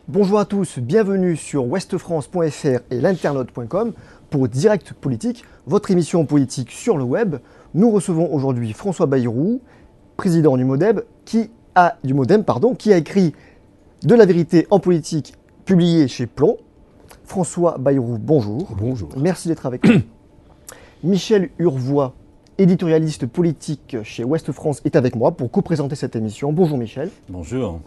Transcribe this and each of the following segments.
Bonjour à tous, bienvenue sur ouestfrance.fr et l'internaute.com pour Direct Politique, votre émission politique sur le web. Nous recevons aujourd'hui François Bayrou, président du MoDem, qui a écrit De la vérité en politique, publié chez Plomb. François Bayrou, bonjour. Bonjour. Merci d'être avec nous. Michel Urvois, éditorialiste politique chez Ouest France, est avec moi pour co-présenter cette émission. Bonjour Michel. Bonjour.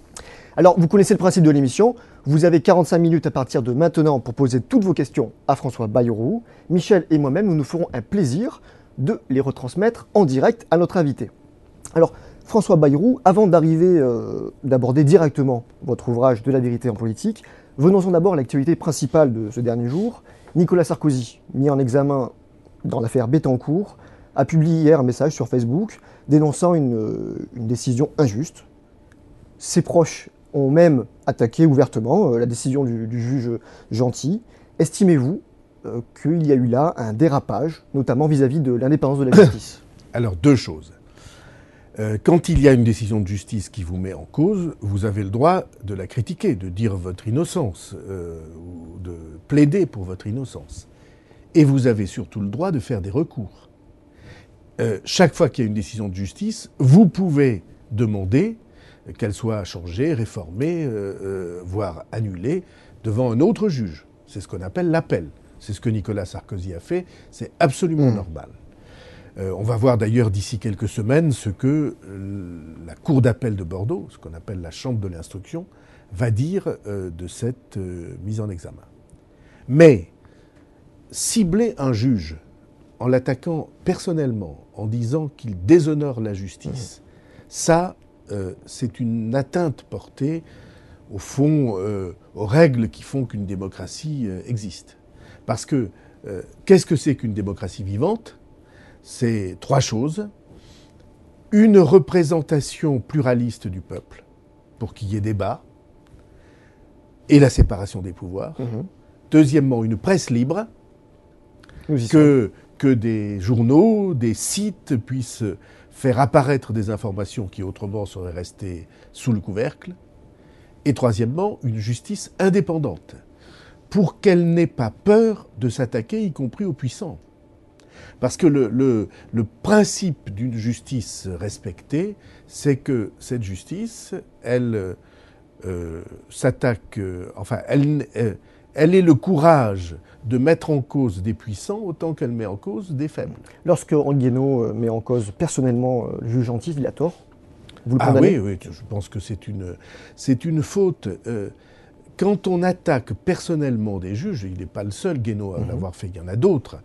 Alors, vous connaissez le principe de l'émission. Vous avez 45 minutes à partir de maintenant pour poser toutes vos questions à François Bayrou. Michel et moi-même, nous nous ferons un plaisir de les retransmettre en direct à notre invité. Alors, François Bayrou, avant d'aborder directement votre ouvrage De la vérité en politique, venons-en d'abord à l'actualité principale de ce dernier jour. Nicolas Sarkozy, mis en examen dans l'affaire Bettencourt, a publié hier un message sur Facebook dénonçant une décision injuste. Ses proches ont même attaqué ouvertement la décision du juge Gentil. Estimez-vous qu'il y a eu là un dérapage, notamment vis-à-vis de l'indépendance de la justice? Alors, deux choses. Quand il y a une décision de justice qui vous met en cause, vous avez le droit de la critiquer, de dire votre innocence, ou de plaider pour votre innocence. Et vous avez surtout le droit de faire des recours. Chaque fois qu'il y a une décision de justice, vous pouvez demander qu'elle soit changée, réformée, voire annulée, devant un autre juge. C'est ce qu'on appelle l'appel. C'est ce que Nicolas Sarkozy a fait. C'est absolument normal. On va voir d'ailleurs d'ici quelques semaines ce que la Cour d'appel de Bordeaux, ce qu'on appelle la Chambre de l'instruction, va dire de cette mise en examen. Mais cibler un juge en l'attaquant personnellement, en disant qu'il déshonore la justice, ça, c'est une atteinte portée, au fond, aux règles qui font qu'une démocratie existe. Parce que, qu'est-ce que c'est qu'une démocratie vivante ? C'est trois choses. Une représentation pluraliste du peuple, pour qu'il y ait débat, et la séparation des pouvoirs. Deuxièmement, une presse libre, que des journaux, des sites puissent faire apparaître des informations qui autrement seraient restées sous le couvercle. Et troisièmement, une justice indépendante, pour qu'elle n'ait pas peur de s'attaquer, y compris aux puissants. Parce que le principe d'une justice respectée, c'est que cette justice, elle s'attaque, elle ait le courage de mettre en cause des puissants autant qu'elle met en cause des faibles. Lorsque Henri Guénaud met en cause personnellement le juge Gentil, il a tort. Vous le condamnez ? Oui, je pense que c'est une faute. Quand on attaque personnellement des juges, il n'est pas le seul, Guénaud, à l'avoir fait, il y en a d'autres,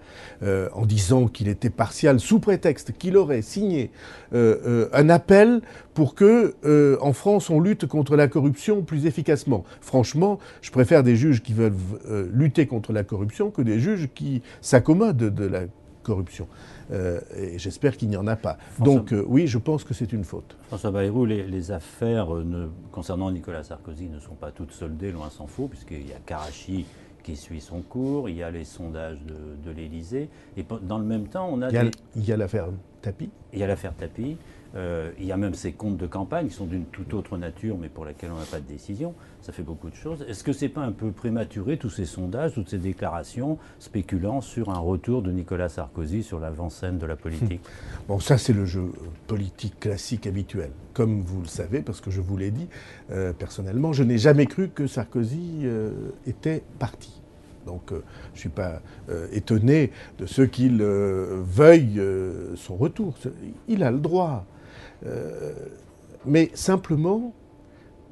en disant qu'il était partial sous prétexte qu'il aurait signé un appel pour que, en France, on lutte contre la corruption plus efficacement. Franchement, je préfère des juges qui veulent lutter contre la corruption que des juges qui s'accommodent de la corruption. Et j'espère qu'il n'y en a pas. Donc oui, je pense que c'est une faute. François Bayrou, les affaires concernant Nicolas Sarkozy ne sont pas toutes soldées, loin s'en faut, puisqu'il y a Karachi qui suit son cours, il y a les sondages de l'Élysée, et dans le même temps, on a il y a l'affaire Tapie. Il y a l'affaire Tapie. Il y a même ces comptes de campagne qui sont d'une toute autre nature, mais pour lesquels on n'a pas de décision. Ça fait beaucoup de choses. Est-ce que c'est pas un peu prématuré, tous ces sondages, toutes ces déclarations spéculant sur un retour de Nicolas Sarkozy sur l'avant-scène de la politique? Bon, ça c'est le jeu politique classique habituel. Comme vous le savez, parce que je vous l'ai dit, personnellement, je n'ai jamais cru que Sarkozy était parti. Donc je ne suis pas étonné de ce qu'il veuille son retour. Il a le droit. Mais simplement,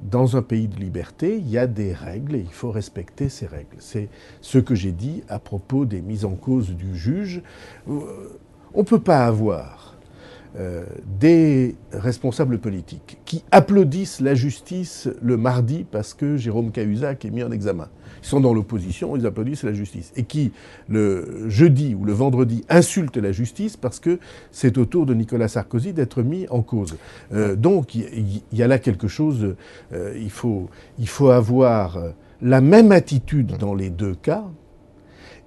dans un pays de liberté, il y a des règles et il faut respecter ces règles. C'est ce que j'ai dit à propos des mises en cause du juge. On ne peut pas avoir des responsables politiques qui applaudissent la justice le mardi parce que Jérôme Cahuzac est mis en examen. Ils sont dans l'opposition, ils applaudissent la justice. Et qui, le jeudi ou le vendredi, insultent la justice parce que c'est au tour de Nicolas Sarkozy d'être mis en cause. Donc, il y a là quelque chose... il faut avoir la même attitude dans les deux cas.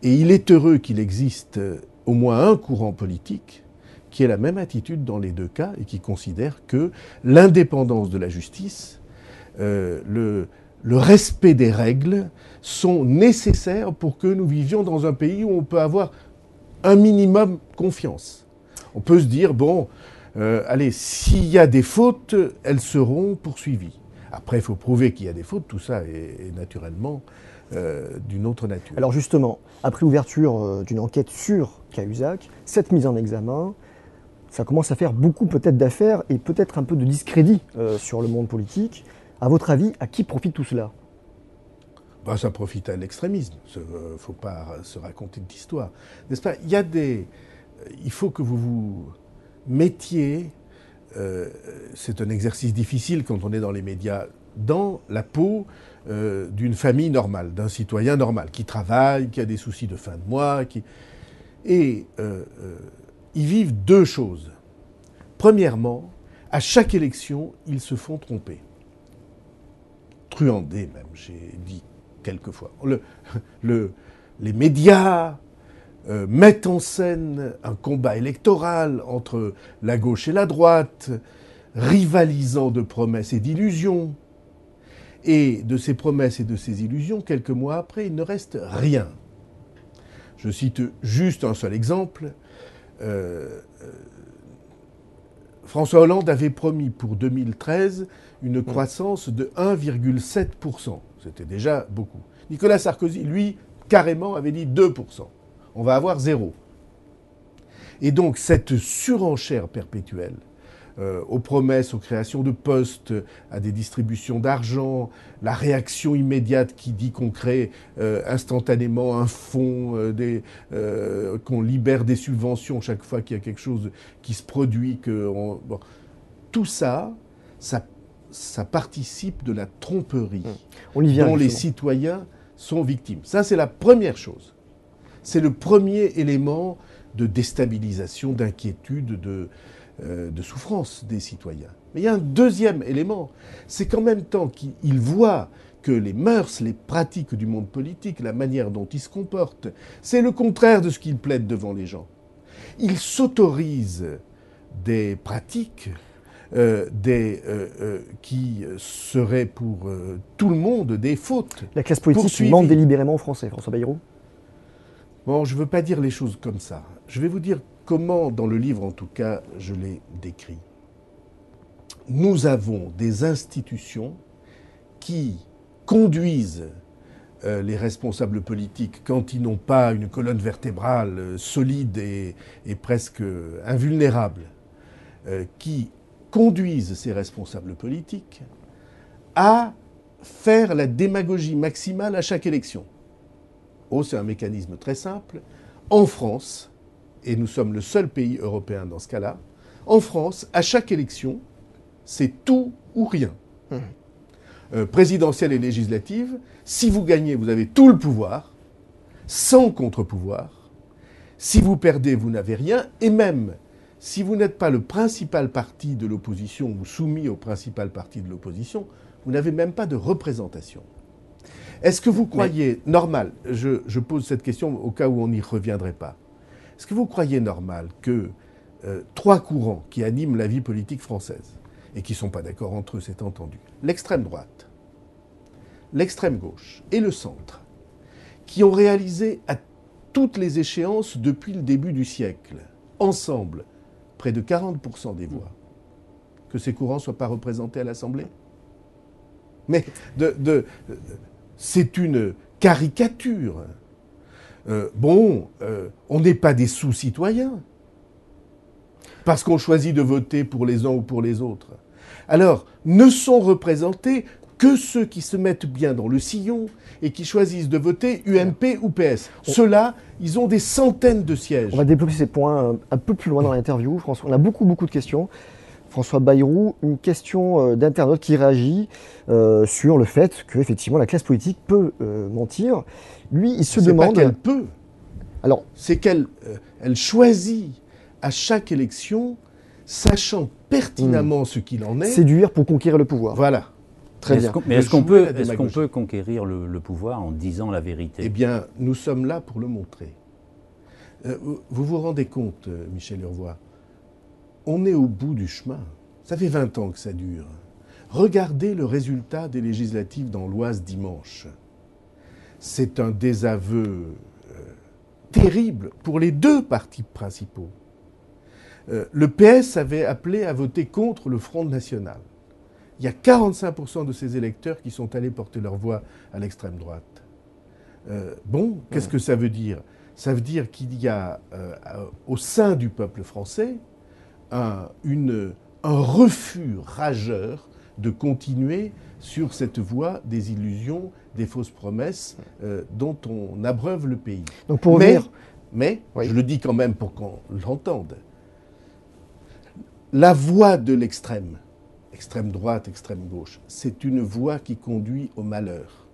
Et il est heureux qu'il existe au moins un courant politique qui ait la même attitude dans les deux cas et qui considère que l'indépendance de la justice, le respect des règles sont nécessaires pour que nous vivions dans un pays où on peut avoir un minimum confiance. On peut se dire, bon, allez, s'il y a des fautes, elles seront poursuivies. Après, il faut prouver qu'il y a des fautes, tout ça est naturellement d'une autre nature. Alors justement, après l'ouverture d'une enquête sur Cahuzac, cette mise en examen, ça commence à faire beaucoup peut-être d'affaires et peut-être un peu de discrédit sur le monde politique. À votre avis, à qui profite tout cela ? Ben, ça profite à l'extrémisme. Il ne faut pas se raconter d'histoire. N'est-ce pas ? Il faut que vous vous mettiez, c'est un exercice difficile quand on est dans les médias, dans la peau d'une famille normale, d'un citoyen normal, qui travaille, qui a des soucis de fin de mois, et ils vivent deux choses. Premièrement, à chaque élection, ils se font tromper. Truander même, j'ai dit quelquefois. Les médias mettent en scène un combat électoral entre la gauche et la droite, rivalisant de promesses et d'illusions. Et de ces promesses et de ces illusions, quelques mois après, il ne reste rien. Je cite juste un seul exemple. François Hollande avait promis pour 2013 une croissance de 1,7%. C'était déjà beaucoup. Nicolas Sarkozy, lui, carrément avait dit 2%. On va avoir 0. Et donc cette surenchère perpétuelle aux promesses, aux créations de postes, à des distributions d'argent, la réaction immédiate qui dit qu'on crée instantanément un fonds, qu'on libère des subventions chaque fois qu'il y a quelque chose qui se produit. Tout ça, ça participe de la tromperie dont les citoyens sont victimes. Ça, c'est la première chose. C'est le premier élément de déstabilisation, d'inquiétude, de souffrance des citoyens. Mais il y a un deuxième élément, c'est qu'en même temps qu'ils voient que les mœurs, les pratiques du monde politique, la manière dont ils se comportent, c'est le contraire de ce qu'ils plaident devant les gens. Ils s'autorisent des pratiques qui seraient pour tout le monde des fautes. La classe politique ment délibérément aux Français, François Bayrou. Bon, je ne veux pas dire les choses comme ça. Je vais vous dire comment, dans le livre en tout cas, je l'ai décrit. Nous avons des institutions qui conduisent les responsables politiques quand ils n'ont pas une colonne vertébrale solide et presque invulnérable, qui conduisent ces responsables politiques à faire la démagogie maximale à chaque élection. Oh, c'est un mécanisme très simple. En France, et nous sommes le seul pays européen dans ce cas-là, en France, à chaque élection, c'est tout ou rien. Présidentielle et législative, si vous gagnez, vous avez tout le pouvoir, sans contre-pouvoir. Si vous perdez, vous n'avez rien. Et même si vous n'êtes pas le principal parti de l'opposition ou soumis au principal parti de l'opposition, vous n'avez même pas de représentation. Est-ce que vous croyez normal, je pose cette question au cas où on n'y reviendrait pas, est-ce que vous croyez normal que trois courants qui animent la vie politique française et qui ne sont pas d'accord entre eux, c'est entendu, l'extrême droite, l'extrême gauche et le centre, qui ont réalisé à toutes les échéances depuis le début du siècle, ensemble, près de 40% des voix, que ces courants ne soient pas représentés à l'Assemblée? Mais c'est une caricature. On n'est pas des sous-citoyens parce qu'on choisit de voter pour les uns ou pour les autres. Alors, ne sont représentés que ceux qui se mettent bien dans le sillon et qui choisissent de voter UMP ou PS. Ceux-là, ils ont des centaines de sièges. On va développer ces points un peu plus loin dans l'interview, François. On a beaucoup de questions. François Bayrou, une question d'internaute qui réagit sur le fait que effectivement la classe politique peut mentir. Lui, il se demande. C'est pas qu'elle peut. Alors, c'est qu'elle choisit à chaque élection, sachant pertinemment ce qu'il en est. Séduire pour conquérir le pouvoir. Voilà. Très bien. Mais est-ce qu'on peut conquérir le pouvoir en disant la vérité? Eh bien, nous sommes là pour le montrer. Vous vous rendez compte, Michel Urvois, on est au bout du chemin. Ça fait 20 ans que ça dure. Regardez le résultat des législatives dans l'Oise dimanche. C'est un désaveu terrible pour les deux partis principaux. Le PS avait appelé à voter contre le Front national. Il y a 45% de ces électeurs qui sont allés porter leur voix à l'extrême droite. Qu'est-ce que ça veut dire ? Ça veut dire qu'il y a au sein du peuple français un refus rageur de continuer sur cette voie des illusions, des fausses promesses dont on abreuve le pays. Donc pour revenir... Mais je le dis quand même pour qu'on l'entende, la voie de l'extrême, extrême droite, extrême gauche, c'est une voie qui conduit au malheur.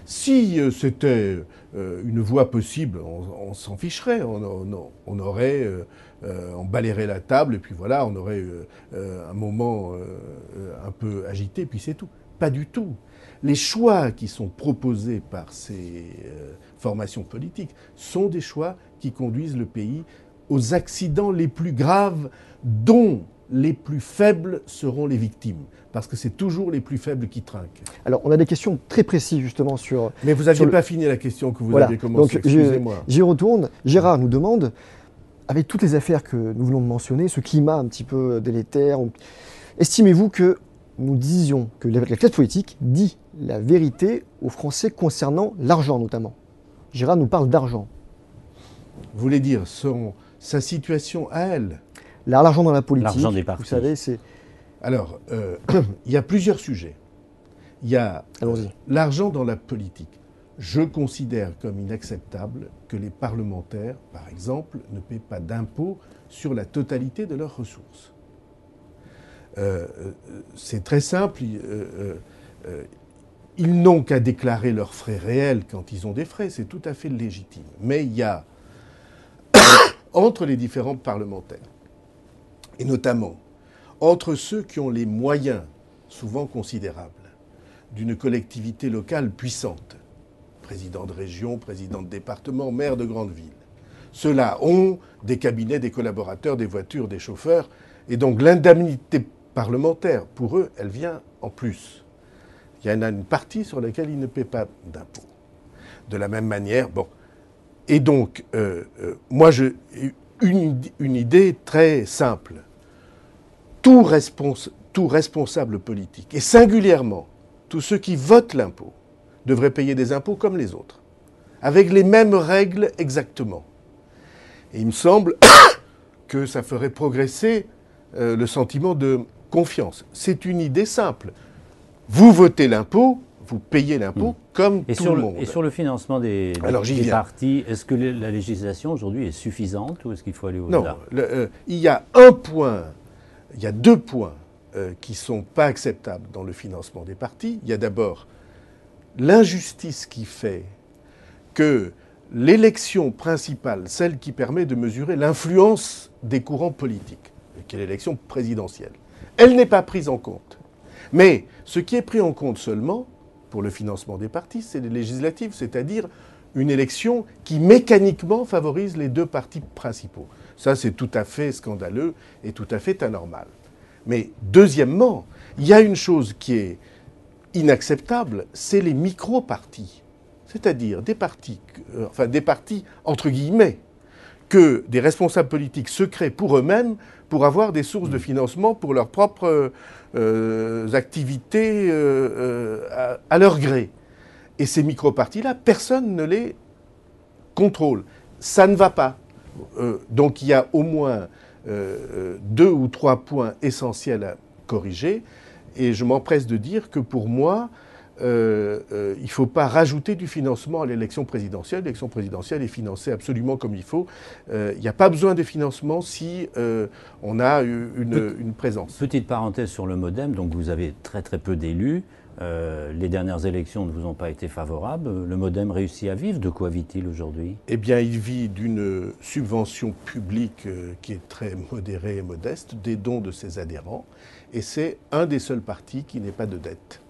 Si c'était une voie possible, on s'en ficherait, on aurait, on balayerait la table et puis voilà, on aurait un moment un peu agité, puis c'est tout. Pas du tout. Les choix qui sont proposés par ces formations politiques sont des choix qui conduisent le pays aux accidents les plus graves dont les plus faibles seront les victimes. Parce que c'est toujours les plus faibles qui trinquent. Alors, on a des questions très précises, justement, sur... Mais vous n'aviez pas fini la question que vous aviez commencé, excusez-moi. J'y retourne. Gérard nous demande, avec toutes les affaires que nous venons de mentionner, ce climat un petit peu délétère, estimez-vous que nous disions que la classe politique dit la vérité aux Français concernant l'argent, notamment? Gérard nous parle d'argent. Vous voulez dire sa situation à elle? L'argent dans la politique, l'argent des partis. Vous savez, c'est... Alors, il y a plusieurs sujets. Il y a l'argent dans la politique. Je considère comme inacceptable que les parlementaires, par exemple, ne paient pas d'impôts sur la totalité de leurs ressources. C'est très simple. Ils n'ont qu'à déclarer leurs frais réels quand ils ont des frais. C'est tout à fait légitime. Mais il y a, entre les différents parlementaires, et notamment entre ceux qui ont les moyens, souvent considérables, d'une collectivité locale puissante, président de région, président de département, maire de grande ville. Ceux-là ont des cabinets, des collaborateurs, des voitures, des chauffeurs, et donc l'indemnité parlementaire, pour eux, elle vient en plus. Il y en a une partie sur laquelle ils ne paient pas d'impôts. De la même manière, Et donc, moi, une idée très simple. Tout responsable politique, et singulièrement tous ceux qui votent l'impôt, devraient payer des impôts comme les autres, avec les mêmes règles exactement. Et il me semble que ça ferait progresser le sentiment de confiance. C'est une idée simple. Vous votez l'impôt, vous payez l'impôt comme tout le monde. Et sur le financement des partis, est-ce que la législation aujourd'hui est suffisante ou est-ce qu'il faut aller au-delà? Non, il y a un point... Il y a deux points qui ne sont pas acceptables dans le financement des partis. Il y a d'abord l'injustice qui fait que l'élection principale, celle qui permet de mesurer l'influence des courants politiques, qui est l'élection présidentielle, elle n'est pas prise en compte. Mais ce qui est pris en compte seulement pour le financement des partis, c'est les législatives, c'est-à-dire une élection qui mécaniquement favorise les deux partis principaux. Ça, c'est tout à fait scandaleux et tout à fait anormal. Mais deuxièmement, il y a une chose qui est inacceptable, c'est les micro-partis. C'est-à-dire des partis entre guillemets, que des responsables politiques se créent pour eux-mêmes pour avoir des sources de financement pour leurs propres activités à leur gré. Et ces micro-partis-là, personne ne les contrôle. Ça ne va pas. Donc il y a au moins 2 ou 3 points essentiels à corriger. Et je m'empresse de dire que pour moi, il ne faut pas rajouter du financement à l'élection présidentielle. L'élection présidentielle est financée absolument comme il faut. Il n'y a pas besoin de financement si on a une présence. Petite parenthèse sur le MoDem, donc vous avez très très peu d'élus. Les dernières élections ne vous ont pas été favorables. Le MoDem réussit à vivre. De quoi vit-il aujourd'hui? Eh bien, il vit d'une subvention publique qui est très modérée et modeste, des dons de ses adhérents, et c'est un des seuls partis qui n'ait pas de dette.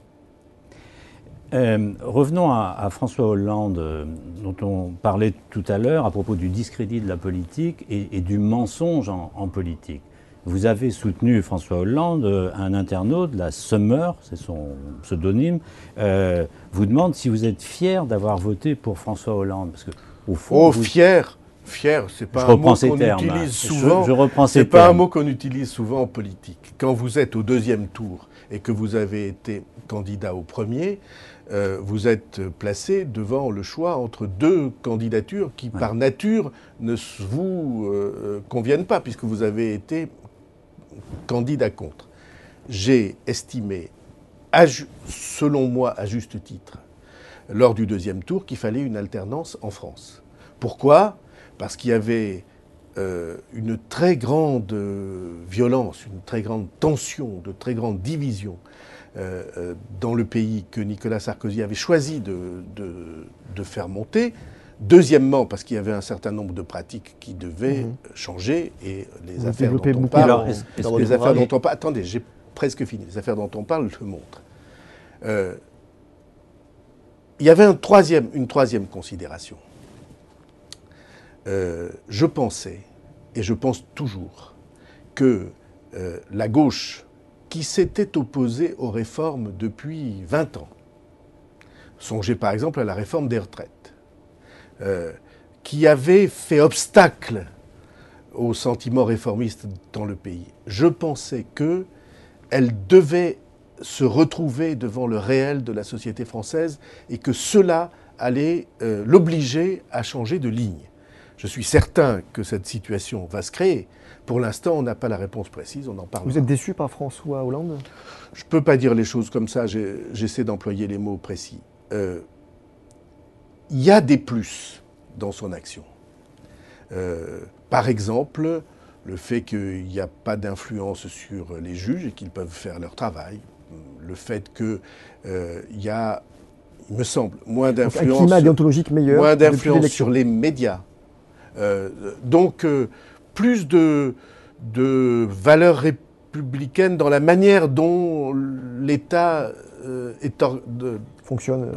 Revenons à François Hollande, dont on parlait tout à l'heure à propos du discrédit de la politique et du mensonge en politique. vous avez soutenu François Hollande. Un internaute, la Summer, c'est son pseudonyme, vous demande si vous êtes fier d'avoir voté pour François Hollande. Parce que, au fond, fier, c'est pas un mot qu'on utilise souvent. Je reprends ces termes. C'est pas un mot qu'on utilise souvent en politique. Quand vous êtes au deuxième tour et que vous avez été candidat au premier, vous êtes placé devant le choix entre deux candidatures qui, par nature, ne vous conviennent pas, puisque vous avez été candidat contre. J'ai estimé, selon moi, à juste titre, lors du deuxième tour, qu'il fallait une alternance en France. Pourquoi ? Parce qu'il y avait une très grande violence, une très grande tension, de très grandes divisions dans le pays que Nicolas Sarkozy avait choisi de faire monter. Deuxièmement, parce qu'il y avait un certain nombre de pratiques qui devaient changer et les affaires dont on parle... Les affaires dont on parle... Attendez, j'ai presque fini. Les affaires dont on parle le montrent. Il y avait une troisième considération. Je pensais, et je pense toujours, que la gauche, qui s'était opposée aux réformes depuis 20 ans, songez par exemple à la réforme des retraites, qui avait fait obstacle au sentiment réformiste dans le pays, je pensais qu'elle devait se retrouver devant le réel de la société française et que cela allait l'obliger à changer de ligne. Je suis certain que cette situation va se créer. Pour l'instant, on n'a pas la réponse précise, on en parle. Vous êtes déçu par François Hollande ? Je ne peux pas dire les choses comme ça, j'essaie d'employer les mots précis. Il y a des plus dans son action. Par exemple, le fait qu'il n'y a pas d'influence sur les juges et qu'ils peuvent faire leur travail. Le fait qu'il y a, il me semble, moins d'influence, un climat déontologique meilleur, moins d'influence sur les médias. Donc, plus de valeurs républicaines dans la manière dont l'État fonctionne,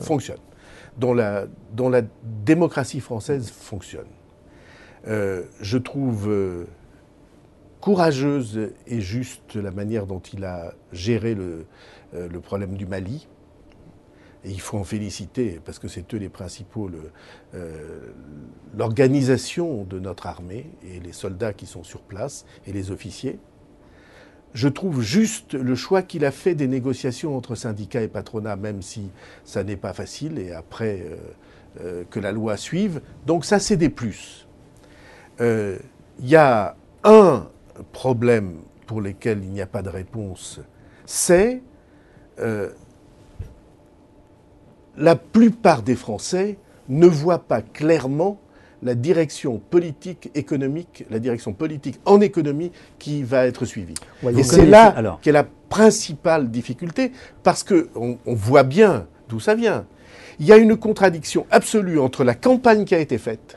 dont la démocratie française fonctionne. Je trouve courageuse et juste la manière dont il a géré le problème du Mali. Et il faut en féliciter, parce que c'est eux les principaux, l'organisation de notre armée et les soldats qui sont sur place et les officiers. Je trouve juste le choix qu'il a fait des négociations entre syndicats et patronat, même si ça n'est pas facile, et après que la loi suive. Donc ça, c'est des plus. Il y a un problème pour lequel il n'y a pas de réponse, c'est... la plupart des Français ne voient pas clairement la direction politique économique, la direction politique en économie qui va être suivie. Ouais, et c'est là qu'est la principale difficulté, parce qu'on voit bien d'où ça vient. Il y a une contradiction absolue entre la campagne qui a été faite,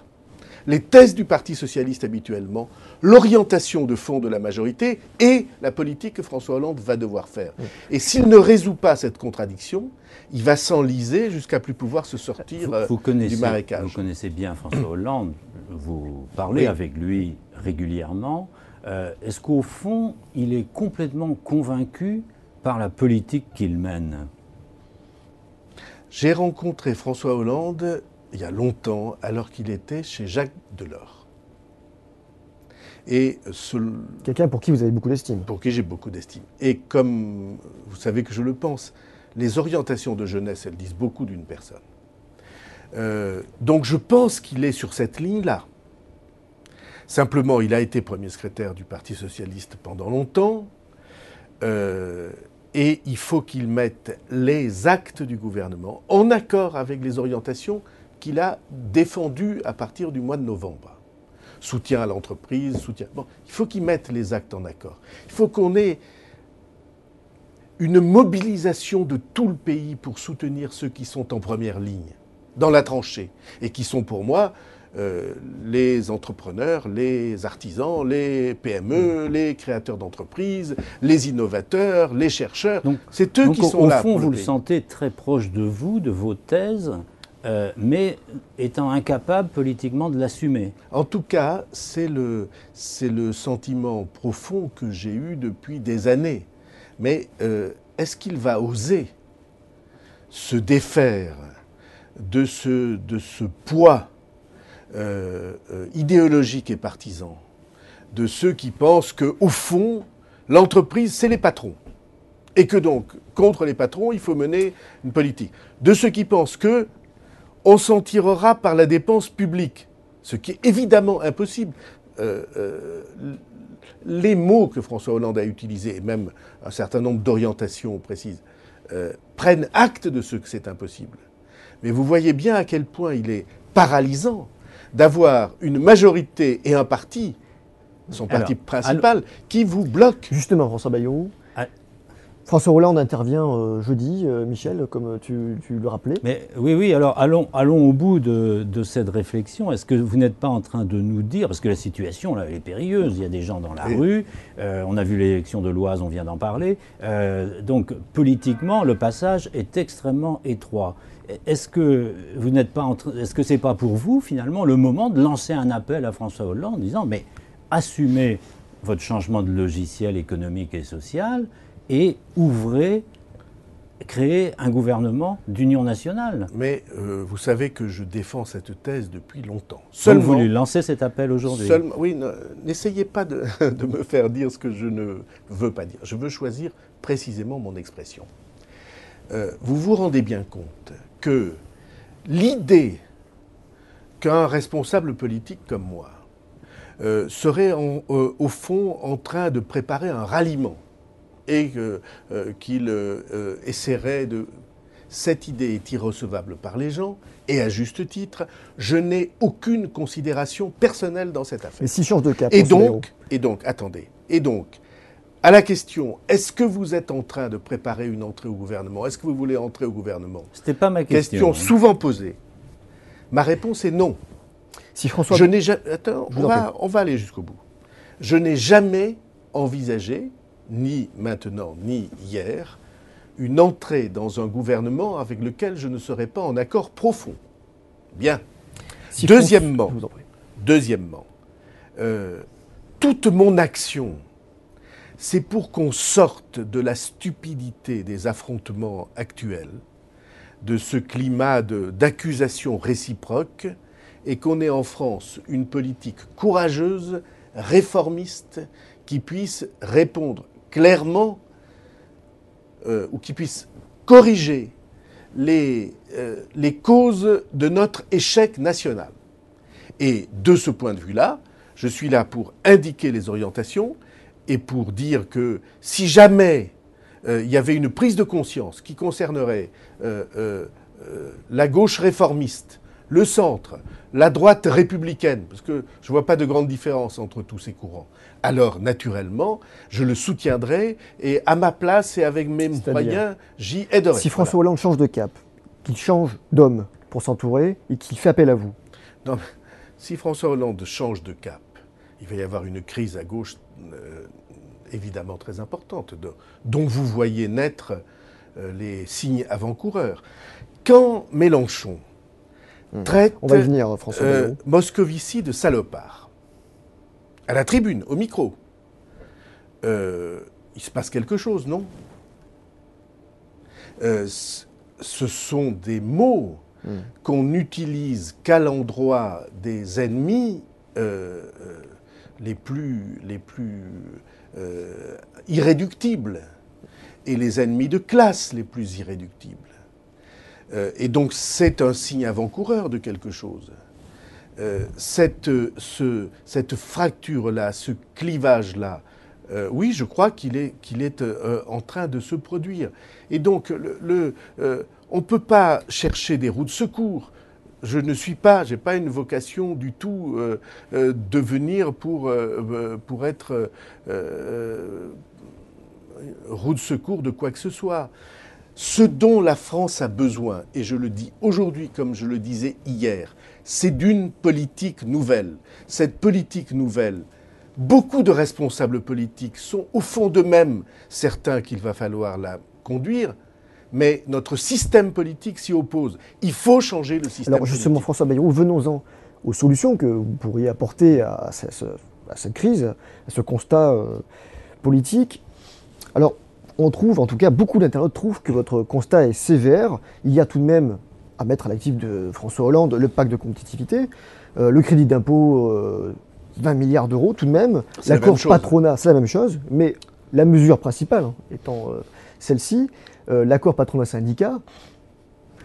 les thèses du Parti socialiste habituellement, l'orientation de fond de la majorité et la politique que François Hollande va devoir faire. Et s'il ne résout pas cette contradiction, il va s'enliser jusqu'à plus pouvoir se sortir du marécage. Vous connaissez bien François Hollande, vous parlez avec lui régulièrement. Est-ce qu'au fond, il est complètement convaincu par la politique qu'il mène ? J'ai rencontré François Hollande il y a longtemps, alors qu'il était chez Jacques Delors. Et quelqu'un pour qui vous avez beaucoup d'estime. Pour qui j'ai beaucoup d'estime. Et comme vous savez que je le pense, les orientations de jeunesse, elles disent beaucoup d'une personne. Donc je pense qu'il est sur cette ligne-là. Simplement, il a été premier secrétaire du Parti socialiste pendant longtemps. Et il faut qu'il mette les actes du gouvernement en accord avec les orientations qu'il a défendues à partir du mois de novembre. Soutien à l'entreprise, soutien... Bon, il faut qu'il mette les actes en accord. Il faut qu'on ait une mobilisation de tout le pays pour soutenir ceux qui sont en première ligne, dans la tranchée, et qui sont pour moi les entrepreneurs, les artisans, les PME, les créateurs d'entreprises, les innovateurs, les chercheurs. C'est eux qui sont là. Au fond, vous le sentez très proche de vous, de vos thèses. mais étant incapable politiquement de l'assumer. En tout cas, c'est le sentiment profond que j'ai eu depuis des années. Mais est-ce qu'il va oser se défaire de ce poids idéologique et partisan de ceux qui pensent qu'au fond, l'entreprise, c'est les patrons. Et que donc, contre les patrons, il faut mener une politique. De ceux qui pensent que on s'en tirera par la dépense publique, ce qui est évidemment impossible. Les mots que François Hollande a utilisés, et même un certain nombre d'orientations précises, prennent acte de ce que c'est impossible. Mais vous voyez bien à quel point il est paralysant d'avoir une majorité et un parti, son parti principal, qui vous bloque. Justement, François Bayrou, François Hollande intervient jeudi, Michel, comme tu le rappelais. Mais oui, alors allons au bout de cette réflexion. Est-ce que vous n'êtes pas en train de nous dire, parce que la situation là, elle est périlleuse, il y a des gens dans la rue, on a vu l'élection de l'Oise, on vient d'en parler, donc politiquement, le passage est extrêmement étroit. Est-ce que vous n'êtes pas est-ce que c'est pas pour vous, finalement, le moment de lancer un appel à François Hollande en disant, mais assumez votre changement de logiciel économique et social et créez un gouvernement d'union nationale. Mais vous savez que je défends cette thèse depuis longtemps. Seulement, vous voulez lancer cet appel aujourd'hui. Oui, n'essayez pas de me faire dire ce que je ne veux pas dire. Je veux choisir précisément mon expression. Vous vous rendez bien compte que l'idée qu'un responsable politique comme moi serait au fond en train de préparer un ralliement et qu'il essaierait de... Cette idée est irrecevable par les gens, et à juste titre, je n'ai aucune considération personnelle dans cette affaire. Et si change de cap. Et donc, attendez, à la question, est-ce que vous êtes en train de préparer une entrée au gouvernement? Est-ce que vous voulez entrer au gouvernement? C'était pas ma question. Question souvent posée. Ma réponse est non. Si François... Je n'ai jamais... Attends, on va aller jusqu'au bout. Je n'ai jamais envisagé, ni maintenant, ni hier, une entrée dans un gouvernement avec lequel je ne serais pas en accord profond. Bien. Si Deuxièmement, je vous en prie. Toute mon action, c'est pour qu'on sorte de la stupidité des affrontements actuels, de ce climat d'accusation réciproque, et qu'on ait en France une politique courageuse, réformiste, qui puisse répondre clairement ou qui puisse corriger les causes de notre échec national. Et de ce point de vue-là, je suis là pour indiquer les orientations et pour dire que si jamais il y avait une prise de conscience qui concernerait la gauche réformiste, le centre, la droite républicaine, parce que je ne vois pas de grande différence entre tous ces courants, alors naturellement, je le soutiendrai et à ma place et avec mes moyens, j'y aiderai. Si François Hollande change de cap, qu'il change d'homme pour s'entourer et qu'il fait appel à vous. Non, si François Hollande change de cap, il va y avoir une crise à gauche évidemment très importante, dont vous voyez naître les signes avant-coureurs. Quand Mélenchon traite on va y venir, François Bayrou. Moscovici de salopard, à la tribune, au micro, il se passe quelque chose, non? Ce sont des mots qu'on utilise qu'à l'endroit des ennemis les plus irréductibles et les ennemis de classe les plus irréductibles. Et donc c'est un signe avant-coureur de quelque chose. Cette fracture-là, ce clivage-là, oui, je crois qu'il est en train de se produire. Et donc, on ne peut pas chercher des roues de secours. Je n'ai pas une vocation du tout de venir pour être roue de secours de quoi que ce soit. Ce dont la France a besoin, et je le dis aujourd'hui comme je le disais hier, c'est d'une politique nouvelle. Cette politique nouvelle, beaucoup de responsables politiques sont au fond d'eux-mêmes certains qu'il va falloir la conduire, mais notre système politique s'y oppose. Il faut changer le système Alors justement, politique. François Bayrou, venons-en aux solutions que vous pourriez apporter à cette crise, à ce constat politique. Alors, on trouve, en tout cas, beaucoup d'internautes trouvent que votre constat est sévère. Il y a tout de même à mettre à l'actif de François Hollande le pacte de compétitivité, le crédit d'impôt 20 milliards d'euros tout de même, C'est la l'accord même chose. patronat, c'est la même chose, mais la mesure principale étant celle-ci, l'accord patronat-syndicat,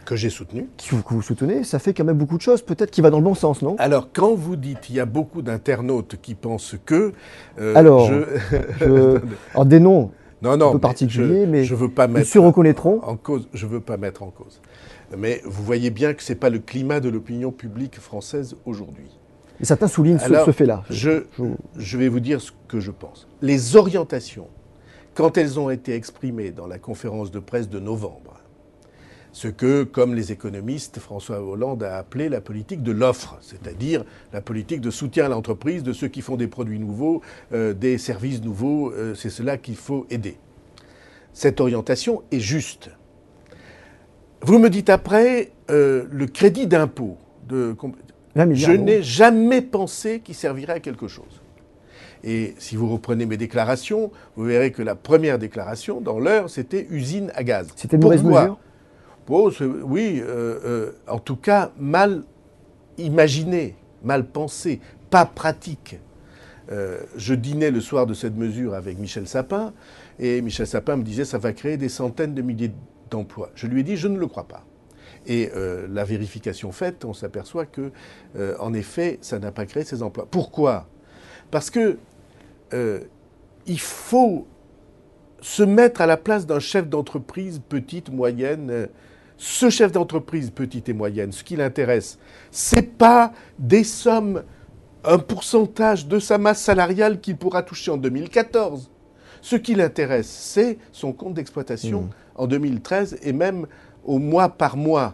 Que j'ai soutenu. que vous soutenez, ça fait quand même beaucoup de choses, peut-être qui va dans le bon sens, non? Alors, quand vous dites il y a beaucoup d'internautes qui pensent que... Alors, alors des noms non, un non, peu particuliers, mais je veux pas ils mettre se reconnaîtront. en cause. Je veux pas mettre en cause. Mais vous voyez bien que c'est pas le climat de l'opinion publique française aujourd'hui. Et certains soulignent Alors, ce fait-là. Je vais vous dire ce que je pense. Les orientations, quand elles ont été exprimées dans la conférence de presse de novembre, ce que, comme les économistes, François Hollande a appelé la politique de l'offre, c'est-à-dire la politique de soutien à l'entreprise, de ceux qui font des produits nouveaux, des services nouveaux, c'est cela qu'il faut aider. Cette orientation est juste. Vous me dites après, le crédit d'impôt, je n'ai jamais pensé qu'il servirait à quelque chose. Et si vous reprenez mes déclarations, vous verrez que la première déclaration, dans l'heure, c'était usine à gaz. C'était une mauvaise mesure? Oui, en tout cas, mal imaginé, mal pensé, pas pratique. Je dînais le soir de cette mesure avec Michel Sapin, et Michel Sapin me disait ça va créer des centaines de milliers d'emplois. Je lui ai dit je ne le crois pas. Et la vérification faite, on s'aperçoit que, en effet, ça n'a pas créé ces emplois. Pourquoi ? Parce que il faut se mettre à la place d'un chef d'entreprise petite, moyenne. Ce chef d'entreprise petite et moyenne, ce qui l'intéresse, c'est pas des sommes, un pourcentage de sa masse salariale qu'il pourra toucher en 2014. Ce qui l'intéresse, c'est son compte d'exploitation en 2013 et même au mois par mois.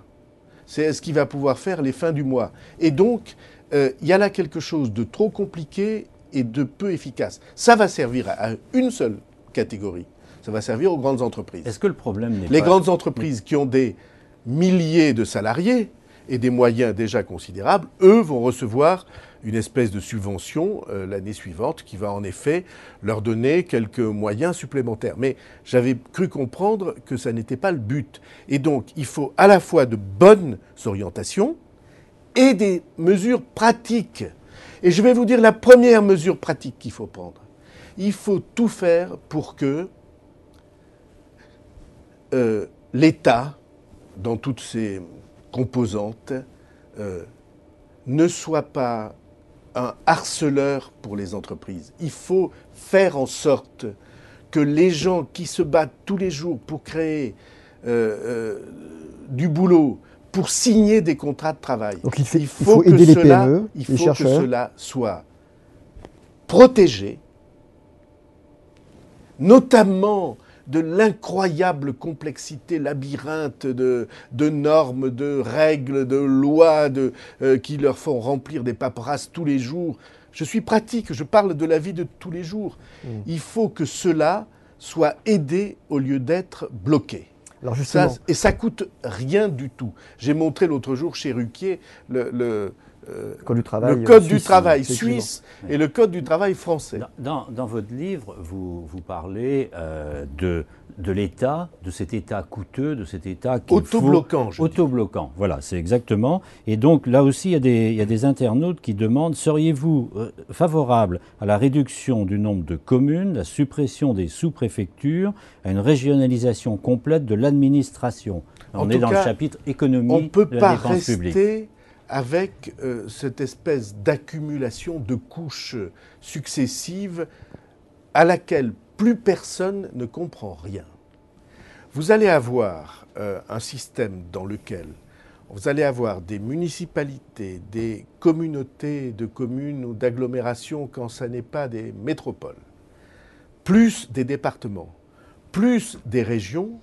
C'est ce qu'il va pouvoir faire les fins du mois. Et donc, il y a là quelque chose de trop compliqué et de peu efficace. Ça va servir à une seule catégorie. Ça va servir aux grandes entreprises. Est-ce que le problème n'est pas... Les grandes entreprises qui ont des milliers de salariés et des moyens déjà considérables, eux vont recevoir une espèce de subvention l'année suivante qui va en effet leur donner quelques moyens supplémentaires. Mais j'avais cru comprendre que ça n'était pas le but. Et donc, il faut à la fois de bonnes orientations et des mesures pratiques. Et je vais vous dire la première mesure pratique qu'il faut prendre. Il faut tout faire pour que l'État, dans toutes ses composantes, ne soit pas un harceleur pour les entreprises. Il faut faire en sorte que les gens qui se battent tous les jours pour créer du boulot, pour signer des contrats de travail, donc il faut aider les PME, il les faut chercheurs. que cela soit protégé, notamment de l'incroyable complexité labyrinthe de normes, de règles, de lois qui leur font remplir des paperasses tous les jours. Je suis pratique, je parle de la vie de tous les jours. Il faut que cela soit aidé au lieu d'être bloqué. Alors justement, Et ça coûte rien du tout. J'ai montré l'autre jour chez Ruquier le code du travail, suisse et le code du travail français. Dans votre livre, vous parlez de l'État, de cet État coûteux, de cet État autobloquant. Autobloquant, voilà, c'est exactement. Et donc là aussi, il y a des internautes qui demandent, seriez-vous favorable à la réduction du nombre de communes, la suppression des sous-préfectures, à une régionalisation complète de l'administration? On est dans le chapitre économie de la dépense publique. On ne peut pas rester avec cette espèce d'accumulation de couches successives à laquelle plus personne ne comprend rien. Vous allez avoir un système dans lequel vous allez avoir des municipalités, des communautés de communes ou d'agglomérations quand ça n'est pas des métropoles, plus des départements, plus des régions,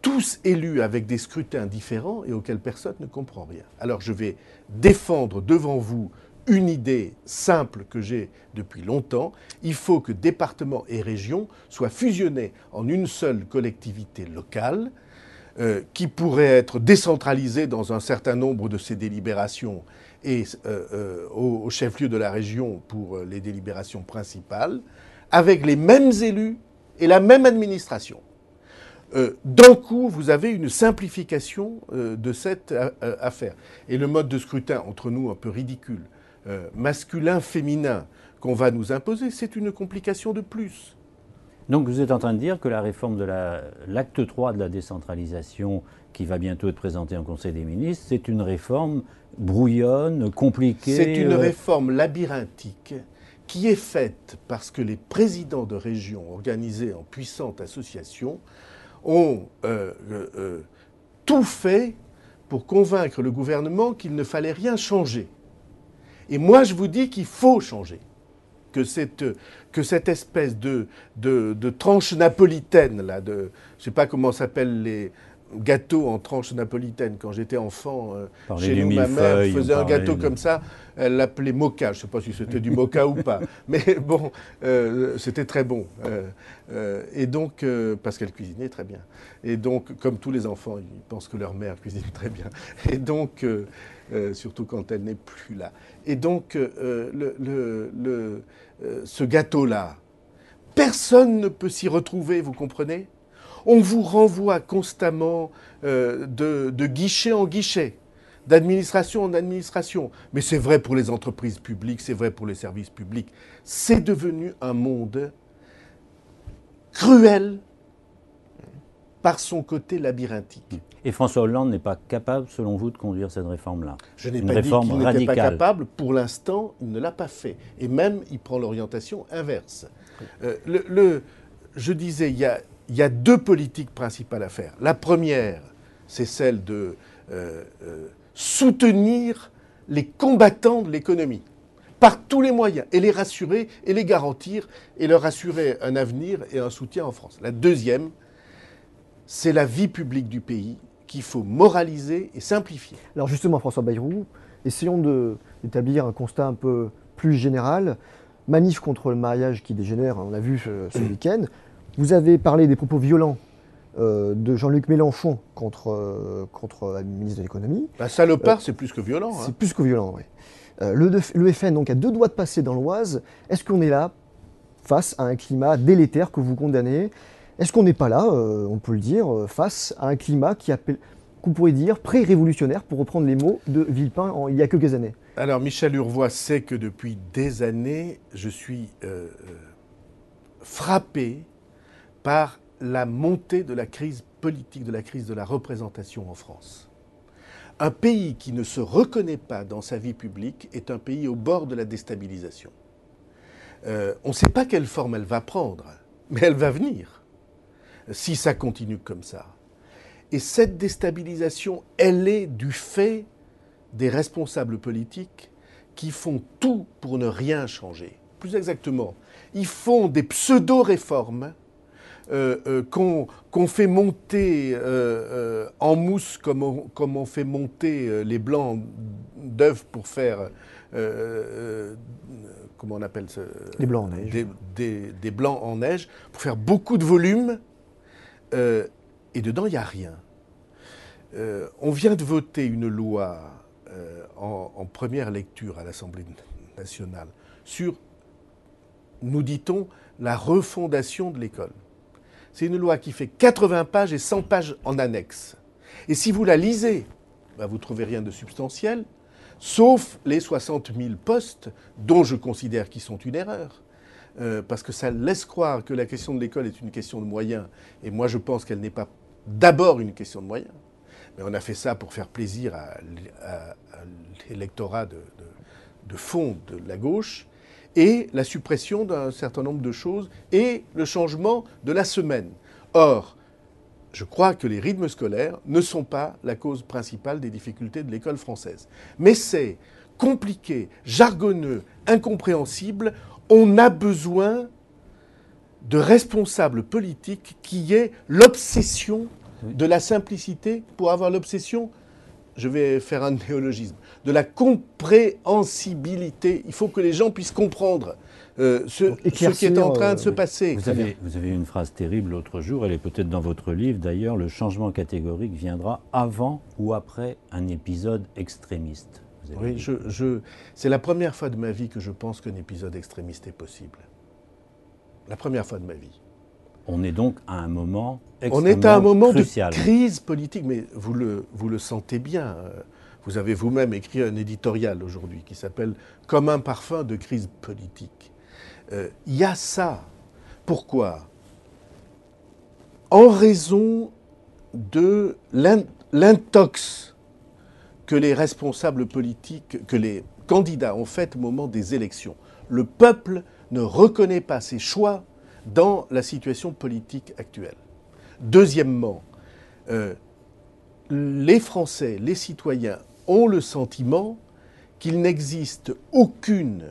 tous élus avec des scrutins différents et auxquels personne ne comprend rien. Alors je vais défendre devant vous une idée simple que j'ai depuis longtemps. Il faut que départements et régions soient fusionnés en une seule collectivité locale qui pourrait être décentralisé dans un certain nombre de ses délibérations et au chef-lieu de la région pour les délibérations principales, avec les mêmes élus et la même administration. D'un coup, vous avez une simplification de cette affaire. Et le mode de scrutin, entre nous, un peu ridicule, masculin-féminin, qu'on va nous imposer, c'est une complication de plus. Donc vous êtes en train de dire que la réforme de l'acte 3 de la décentralisation, qui va bientôt être présentée en Conseil des ministres, c'est une réforme brouillonne, compliquée. C'est une réforme labyrinthique qui est faite parce que les présidents de régions organisés en puissante association ont tout fait pour convaincre le gouvernement qu'il ne fallait rien changer. Et moi, je vous dis qu'il faut changer. Que cette espèce de tranche napolitaine, là, je ne sais pas comment s'appellent les gâteaux en tranche napolitaine. Quand j'étais enfant, chez nous, ma mère faisait un gâteau comme ça, elle l'appelait mocha. Je ne sais pas si c'était du mocha ou pas, mais bon, c'était très bon. Et donc, parce qu'elle cuisinait très bien. Et donc, comme tous les enfants, ils pensent que leur mère cuisine très bien. Et donc, surtout quand elle n'est plus là. Et donc, ce gâteau-là, personne ne peut s'y retrouver, vous comprenez ? On vous renvoie constamment de guichet en guichet, d'administration en administration. Mais c'est vrai pour les entreprises publiques, c'est vrai pour les services publics. C'est devenu un monde cruel par son côté labyrinthique. Et François Hollande n'est pas capable, selon vous, de conduire cette réforme-là? Je n'ai pas dit qu'il n'était pas capable. Pour l'instant, il ne l'a pas fait. Et même, il prend l'orientation inverse. Je disais, il y a deux politiques principales à faire. La première, c'est celle de soutenir les combattants de l'économie par tous les moyens, et les rassurer, et les garantir, et leur assurer un avenir et un soutien en France. La deuxième, c'est la vie publique du pays qu'il faut moraliser et simplifier. Alors justement, François Bayrou, essayons d'établir un constat un peu plus général. Manif contre le mariage qui dégénère, on l'a vu ce week-end. Vous avez parlé des propos violents de Jean-Luc Mélenchon contre la ministre de l'économie. Un salopard, c'est plus que violent. C'est plus que violent, oui. Le FN donc, a 2 doigts de passer dans l'Oise. Est-ce qu'on est là face à un climat délétère que vous condamnez ? Est-ce qu'on n'est pas là, on peut le dire, face à un climat qu'on pourrait dire pré-révolutionnaire, pour reprendre les mots de Villepin il y a quelques années ? Alors Michel Urvoas sait que depuis des années, je suis frappé par la montée de la crise politique, de la crise de la représentation en France. Un pays qui ne se reconnaît pas dans sa vie publique est un pays au bord de la déstabilisation. On ne sait pas quelle forme elle va prendre, mais elle va venir, si ça continue comme ça. Et cette déstabilisation, elle est du fait des responsables politiques qui font tout pour ne rien changer. Plus exactement, ils font des pseudo-réformes qu'on fait monter en mousse comme on fait monter les blancs d'œufs pour faire... comment on appelle ça ? Des blancs en neige. Des blancs en neige, pour faire beaucoup de volume. Et dedans, il n'y a rien. On vient de voter une loi en première lecture à l'Assemblée nationale sur, nous dit-on, la refondation de l'école. C'est une loi qui fait 80 pages et 100 pages en annexe. Et si vous la lisez, vous ne trouvez rien de substantiel, sauf les 60 000 postes, dont je considère qu'ils sont une erreur. Parce que ça laisse croire que la question de l'école est une question de moyens. Et moi, je pense qu'elle n'est pas d'abord une question de moyens. Mais on a fait ça pour faire plaisir à l'électorat de fond de la gauche, et la suppression d'un certain nombre de choses, et le changement de la semaine. Or, je crois que les rythmes scolaires ne sont pas la cause principale des difficultés de l'école française. Mais c'est compliqué, jargonneux, incompréhensible. On a besoin de responsables politiques qui aient l'obsession de la simplicité pour avoir l'obsession je vais faire un néologisme, de la compréhensibilité. Il faut que les gens puissent comprendre ce qui est en train de se passer. Vous avez une phrase terrible l'autre jour, elle est peut-être dans votre livre d'ailleurs, le changement catégorique viendra avant ou après un épisode extrémiste. Oui, c'est la première fois de ma vie que je pense qu'un épisode extrémiste est possible. La première fois de ma vie. On est donc à un moment extrêmement crucial. On est à un moment crucial. De crise politique, mais vous le sentez bien. Vous avez vous-même écrit un éditorial aujourd'hui qui s'appelle « Comme un parfum de crise politique ». Il y a ça. Pourquoi ? En raison de l'intox que les responsables politiques, que les candidats ont fait au moment des élections. Le peuple ne reconnaît pas ses choix dans la situation politique actuelle. Deuxièmement, les Français, les citoyens ont le sentiment qu'il n'existe aucune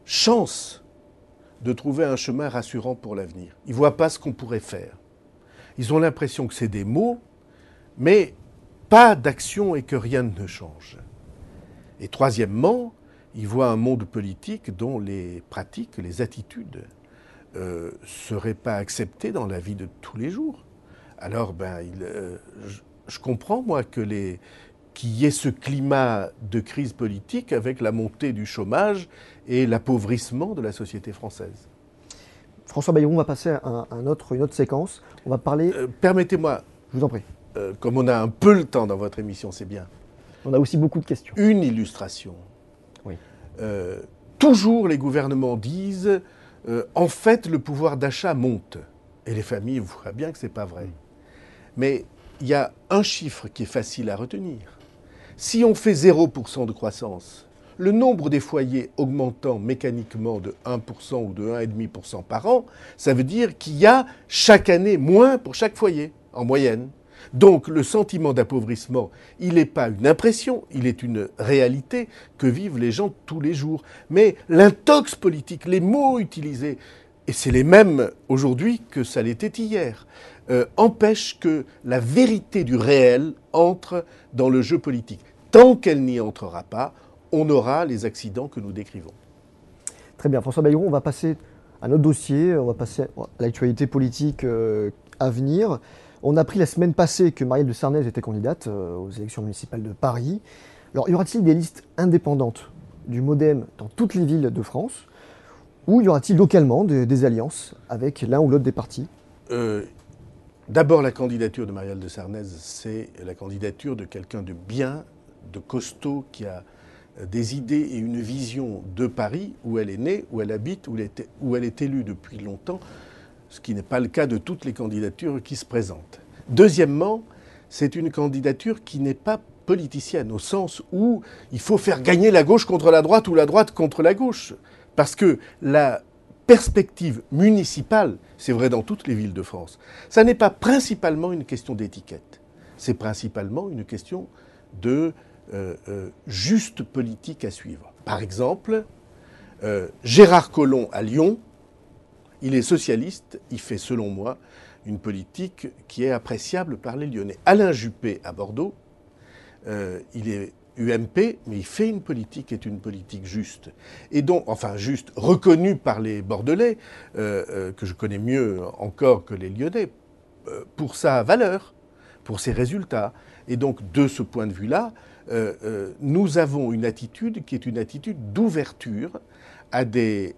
chance de trouver un chemin rassurant pour l'avenir. Ils ne voient pas ce qu'on pourrait faire. Ils ont l'impression que c'est des mots, mais pas d'action et que rien ne change. Et troisièmement, ils voient un monde politique dont les pratiques, les attitudes ne seraient pas acceptées dans la vie de tous les jours. Alors, je comprends, moi, qu'il y ait ce climat de crise politique avec la montée du chômage et l'appauvrissement de la société française. François Bayrou, on va passer à une autre séquence. On va parler... Permettez-moi. Je vous en prie. Comme on a un peu le temps dans votre émission, c'est bien. On a aussi beaucoup de questions. Une illustration. Oui. Toujours les gouvernements disent en fait, le pouvoir d'achat monte. Et les familles voient bien que ce n'est pas vrai. Mais il y a un chiffre qui est facile à retenir. Si on fait 0% de croissance, le nombre des foyers augmentant mécaniquement de 1% ou de 1,5% par an, ça veut dire qu'il y a chaque année moins pour chaque foyer, en moyenne. Donc le sentiment d'appauvrissement, il n'est pas une impression, il est une réalité que vivent les gens tous les jours. Mais l'intox politique, les mots utilisés, et c'est les mêmes aujourd'hui que ça l'était hier, empêchent que la vérité du réel entre dans le jeu politique. Tant qu'elle n'y entrera pas, on aura les accidents que nous décrivons. Très bien. François Bayrou, on va passer à notre dossier, on va passer à l'actualité politique à venir. On a appris la semaine passée que Marielle de Sarnez était candidate aux élections municipales de Paris. Alors, y aura-t-il des listes indépendantes du MoDem dans toutes les villes de France ? Ou y aura-t-il localement des alliances avec l'un ou l'autre des partis ? D'abord, la candidature de Marielle de Sarnez, c'est la candidature de quelqu'un de bien, de costaud, qui a des idées et une vision de Paris, où elle est née, où elle habite, où elle est élue depuis longtemps, ce qui n'est pas le cas de toutes les candidatures qui se présentent. Deuxièmement, c'est une candidature qui n'est pas politicienne, au sens où il faut faire gagner la gauche contre la droite ou la droite contre la gauche. Parce que la perspective municipale, c'est vrai dans toutes les villes de France, ça n'est pas principalement une question d'étiquette. C'est principalement une question de juste politique à suivre. Par exemple, Gérard Collomb à Lyon, il est socialiste, il fait selon moi une politique qui est appréciable par les Lyonnais. Alain Juppé à Bordeaux, il est UMP, mais il fait une politique qui est une politique juste. Et donc, enfin juste, reconnue par les Bordelais, que je connais mieux encore que les Lyonnais, pour sa valeur, pour ses résultats. Et donc, de ce point de vue-là, nous avons une attitude qui est une attitude d'ouverture à des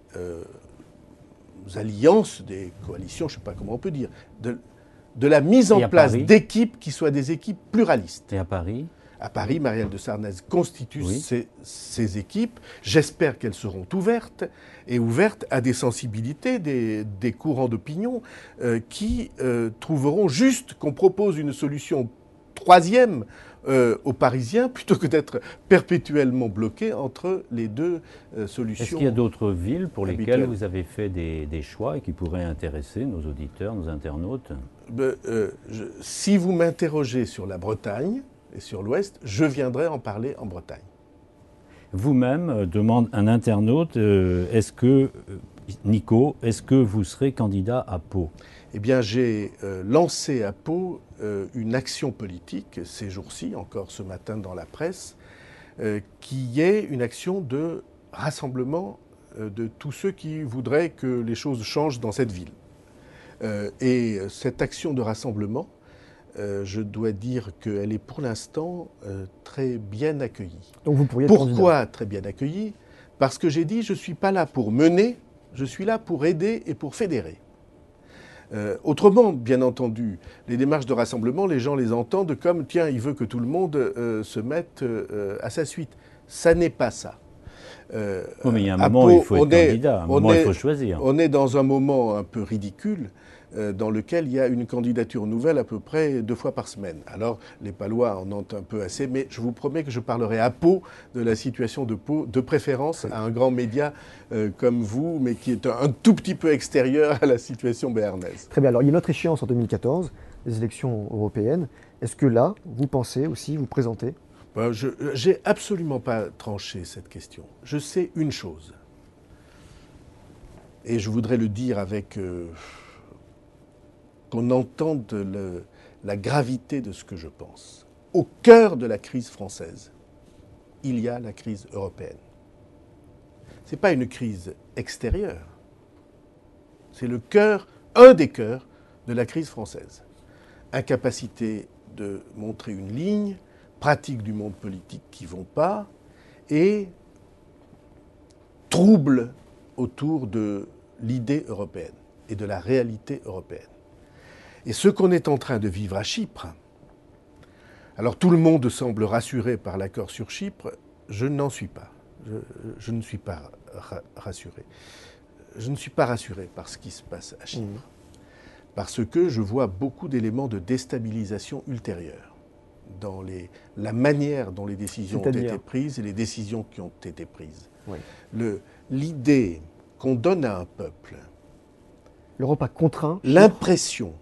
alliances, des coalitions, je ne sais pas comment on peut dire, de la mise en place d'équipes qui soient des équipes pluralistes. Et à Paris ? À Paris, Marielle de Sarnez constitue ces équipes. J'espère qu'elles seront ouvertes, et ouvertes à des sensibilités, des courants d'opinion qui trouveront juste qu'on propose une solution troisième aux Parisiens, plutôt que d'être perpétuellement bloqués entre les deux solutions. Est-ce qu'il y a d'autres villes pour lesquelles habituelles. vous avez fait des choix et qui pourraient intéresser nos auditeurs, nos internautes ? Si vous m'interrogez sur la Bretagne et sur l'Ouest, je viendrai en parler en Bretagne. Vous-même, demande un internaute, Nico, est-ce que vous serez candidat à Pau ? Eh bien, j'ai lancé à Pau une action politique, ces jours-ci, encore ce matin dans la presse, qui est une action de rassemblement de tous ceux qui voudraient que les choses changent dans cette ville. Et cette action de rassemblement, je dois dire qu'elle est pour l'instant très bien accueillie. Donc vous pourriez être Pourquoi candidat. très bien accueillie? Parce que j'ai dit, je ne suis pas là pour mener, je suis là pour aider et pour fédérer. Autrement, bien entendu, les démarches de rassemblement, les gens les entendent comme, tiens, il veut que tout le monde se mette à sa suite. Ça n'est pas ça. Oui, mais il y a un moment où il faut être candidat, un moment où il faut choisir. On est dans un moment un peu ridicule dans lequel il y a une candidature nouvelle à peu près 2 fois par semaine. Alors, les Palois en ont un peu assez, mais je vous promets que je parlerai à Pau de la situation de Pau, de préférence à un grand média comme vous, mais qui est un tout petit peu extérieur à la situation béarnaise. Très bien. Alors, il y a une autre échéance en 2014, les élections européennes. Est-ce que là, vous pensez aussi vous présenter? Je n'ai absolument pas tranché cette question. Je sais une chose, et je voudrais le dire avec qu'on entende la gravité de ce que je pense. Au cœur de la crise française, il y a la crise européenne. Ce n'est pas une crise extérieure, c'est le cœur, un des cœurs de la crise française. Incapacité de montrer une ligne, pratiques du monde politique qui ne vont pas, et troubles autour de l'idée européenne et de la réalité européenne. Et ce qu'on est en train de vivre à Chypre, alors tout le monde semble rassuré par l'accord sur Chypre, je n'en suis pas. Je ne suis pas rassuré. Je ne suis pas rassuré par ce qui se passe à Chypre, parce que je vois beaucoup d'éléments de déstabilisation ultérieure dans la manière dont les décisions ont été prises et les décisions qui ont été prises. Oui. L'idée qu'on donne à un peuple, l'Europe a contraint l'impression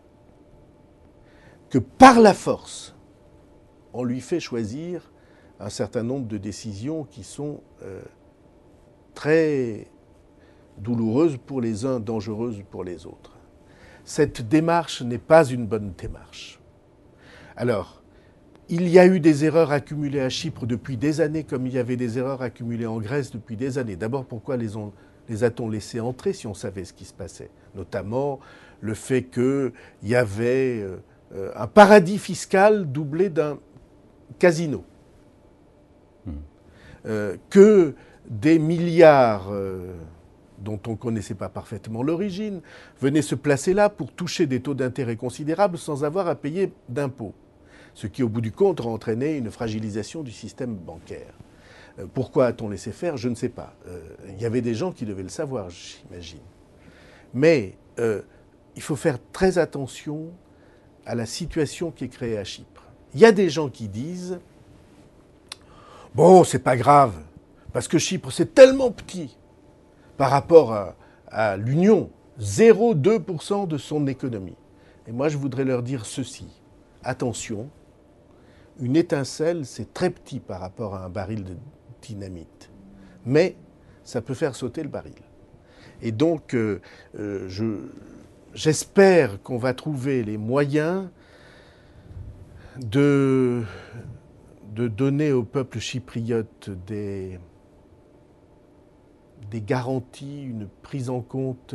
que par la force, on lui fait choisir un certain nombre de décisions qui sont très douloureuses pour les uns, dangereuses pour les autres. Cette démarche n'est pas une bonne démarche. Alors, il y a eu des erreurs accumulées à Chypre depuis des années, comme il y avait des erreurs accumulées en Grèce depuis des années. D'abord, pourquoi les a-t-on laissés entrer si on savait ce qui se passait? Notamment le fait qu'il y avait un paradis fiscal doublé d'un casino. Que des milliards dont on ne connaissait pas parfaitement l'origine venaient se placer là pour toucher des taux d'intérêt considérables sans avoir à payer d'impôts. Ce qui, au bout du compte, a entraîné une fragilisation du système bancaire. Pourquoi a-t-on laissé faire? Je ne sais pas. Il y avait des gens qui devaient le savoir, j'imagine. Mais il faut faire très attention à la situation qui est créée à Chypre. Il y a des gens qui disent « Bon, c'est pas grave, parce que Chypre, c'est tellement petit par rapport à l'Union, 0,2% de son économie. » Et moi, je voudrais leur dire ceci. Attention, une étincelle, c'est très petit par rapport à un baril de dynamite. Mais ça peut faire sauter le baril. Et donc, j'espère qu'on va trouver les moyens de donner au peuple chypriote des garanties, une prise en compte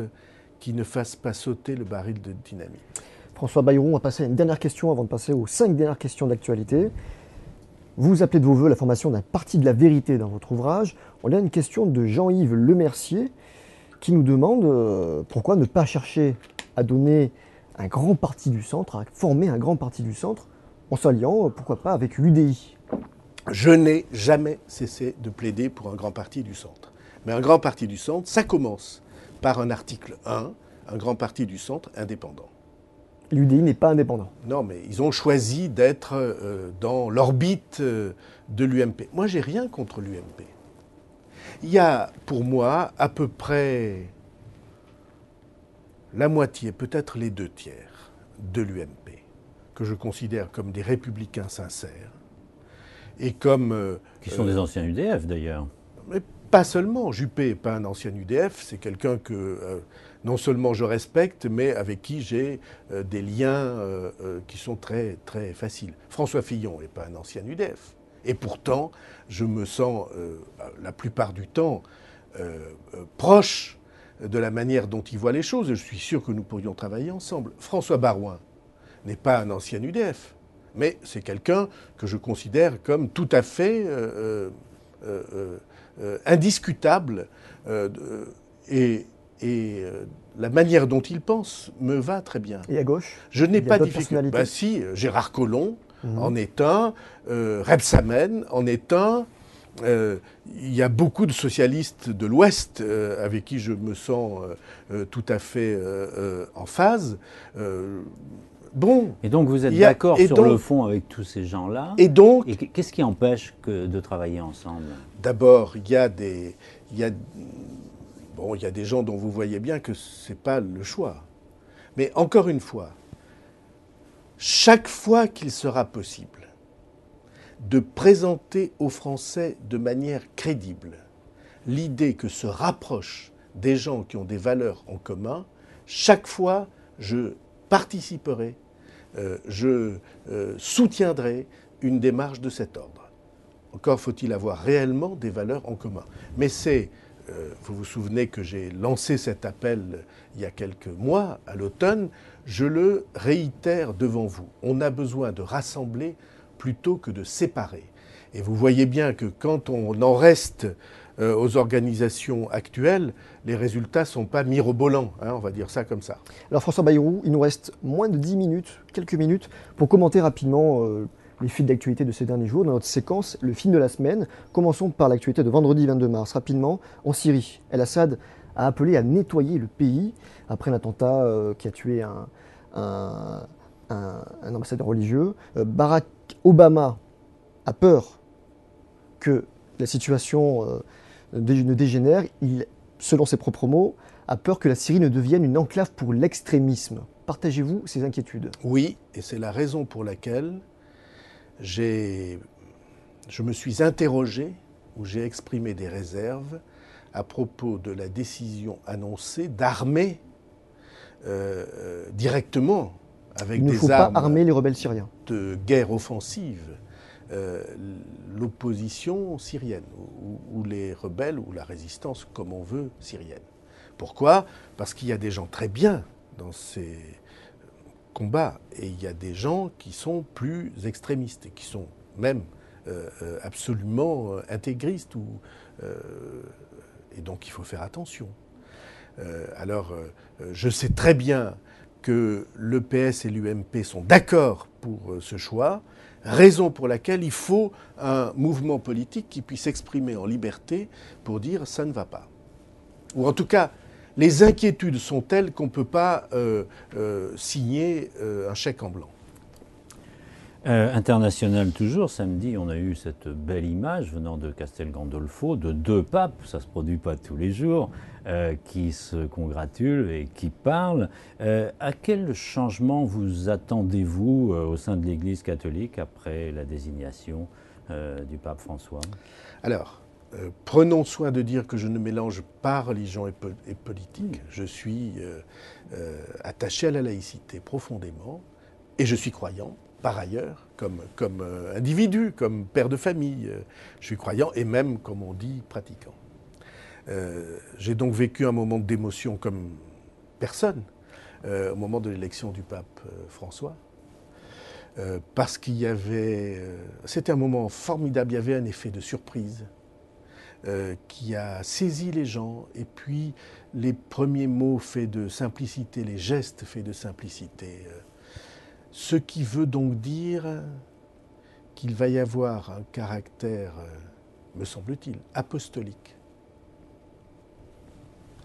qui ne fasse pas sauter le baril de dynamite. François Bayrou, on va passer à une dernière question avant de passer aux 5 dernières questions d'actualité. Vous appelez de vos voeux la formation d'un parti de la vérité dans votre ouvrage. On a une question de Jean-Yves Lemercier qui nous demande pourquoi ne pas chercher à donner un grand parti du centre, à former un grand parti du centre en s'alliant, pourquoi pas, avec l'UDI. Je n'ai jamais cessé de plaider pour un grand parti du centre. Mais un grand parti du centre, ça commence par un article 1, un grand parti du centre indépendant. L'UDI n'est pas indépendant. Non, mais ils ont choisi d'être dans l'orbite de l'UMP. Moi, j'ai rien contre l'UMP. Il y a, pour moi, à peu près la moitié, peut-être les 2/3 de l'UMP, que je considère comme des républicains sincères, et comme... qui sont des anciens UDF, d'ailleurs. Mais pas seulement. Juppé n'est pas un ancien UDF, c'est quelqu'un que non seulement je respecte, mais avec qui j'ai des liens qui sont très, très faciles. François Fillon n'est pas un ancien UDF. Et pourtant, je me sens la plupart du temps proche de la manière dont il voit les choses. Je suis sûr que nous pourrions travailler ensemble. François Baroin n'est pas un ancien UDF, mais c'est quelqu'un que je considère comme tout à fait indiscutable. Et la manière dont il pense me va très bien. Et à gauche? Je n'ai Il y a pas de d'autres difficulté. personnalités Ben si, Gérard Collomb en est un, Rebsamen en est un. Il y a beaucoup de socialistes de l'Ouest avec qui je me sens tout à fait en phase. Bon. Et donc vous êtes d'accord sur le fond avec tous ces gens-là. Et donc, et qu'est-ce qui empêche de travailler ensemble? D'abord, il y a des gens dont vous voyez bien que c'est pas le choix. Mais encore une fois, chaque fois qu'il sera possible de présenter aux Français de manière crédible l'idée que se rapprochent des gens qui ont des valeurs en commun, chaque fois je participerai, je soutiendrai une démarche de cet ordre. Encore faut-il avoir réellement des valeurs en commun. Mais vous vous souvenez que j'ai lancé cet appel il y a quelques mois, à l'automne, je le réitère devant vous. On a besoin de rassembler plutôt que de séparer. Et vous voyez bien que quand on en reste aux organisations actuelles, les résultats ne sont pas mirobolants, on va dire ça comme ça. Alors François Bayrou, il nous reste moins de 10 minutes, quelques minutes, pour commenter rapidement les fils d'actualité de ces derniers jours dans notre séquence, le film de la semaine. Commençons par l'actualité de vendredi 22 mars. Rapidement, en Syrie, El-Assad a appelé à nettoyer le pays après l'attentat qui a tué un ambassadeur religieux. Barack Obama a peur que la situation ne dégénère. Il, selon ses propres mots, a peur que la Syrie ne devienne une enclave pour l'extrémisme. Partagez-vous ces inquiétudes? Oui, et c'est la raison pour laquelle je me suis interrogé, ou j'ai exprimé des réserves à propos de la décision annoncée d'armer directement avec des armes. Il ne faut pas armer les rebelles syriens. De guerre offensive, l'opposition syrienne, ou les rebelles, ou la résistance, comme on veut, syrienne. Pourquoi? Parce qu'il y a des gens très bien dans ces combats, et il y a des gens qui sont plus extrémistes, et qui sont même absolument intégristes, et donc il faut faire attention. Je sais très bien que le PS et l'UMP sont d'accord pour ce choix, raison pour laquelle il faut un mouvement politique qui puisse s'exprimer en liberté pour dire ça ne va pas. Ou en tout cas, les inquiétudes sont telles qu'on ne peut pas signer un chèque en blanc. International toujours, samedi, on a eu cette belle image venant de Castel Gandolfo de deux papes, ça ne se produit pas tous les jours, qui se congratulent et qui parlent. À quel changement vous attendez-vous au sein de l'Église catholique après la désignation du pape François? Alors, prenons soin de dire que je ne mélange pas religion et politique. Je suis attaché à la laïcité profondément, et je suis croyant. Par ailleurs, comme individu, comme père de famille, je suis croyant et même, comme on dit, pratiquant. J'ai donc vécu un moment d'émotion comme personne au moment de l'élection du pape François, parce qu'il y avait... c'était un moment formidable, il y avait un effet de surprise qui a saisi les gens, et puis les premiers mots faits de simplicité, les gestes faits de simplicité. Ce qui veut donc dire qu'il va y avoir un caractère, me semble-t-il, apostolique,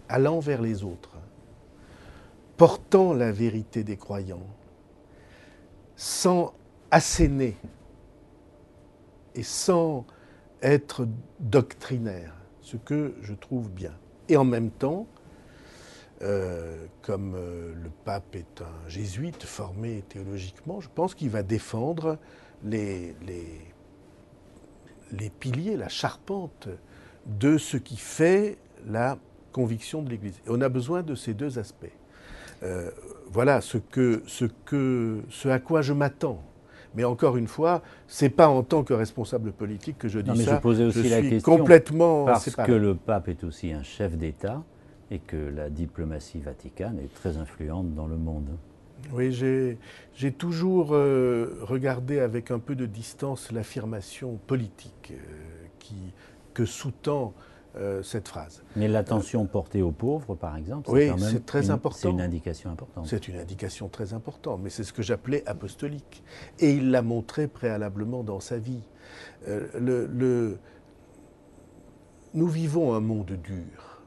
allant vers les autres, portant la vérité des croyants, sans asséner et sans être doctrinaire, ce que je trouve bien. Et en même temps, comme le pape est un jésuite formé théologiquement, je pense qu'il va défendre les piliers, la charpente de ce qui fait la conviction de l'Église. Et on a besoin de ces deux aspects. Voilà ce à quoi je m'attends. Mais encore une fois, c'est pas en tant que responsable politique que je dis ça. Je posais aussi la suis question complètement parce séparé. que le pape est aussi un chef d'État et que la diplomatie vaticane est très influente dans le monde. Oui, j'ai toujours regardé avec un peu de distance l'affirmation politique que sous-tend cette phrase. Mais l'attention portée aux pauvres, par exemple, oui, quand même c'est très important. C'est une indication importante. C'est une indication très importante, mais c'est ce que j'appelais apostolique. Et il l'a montré préalablement dans sa vie. Nous vivons un monde dur.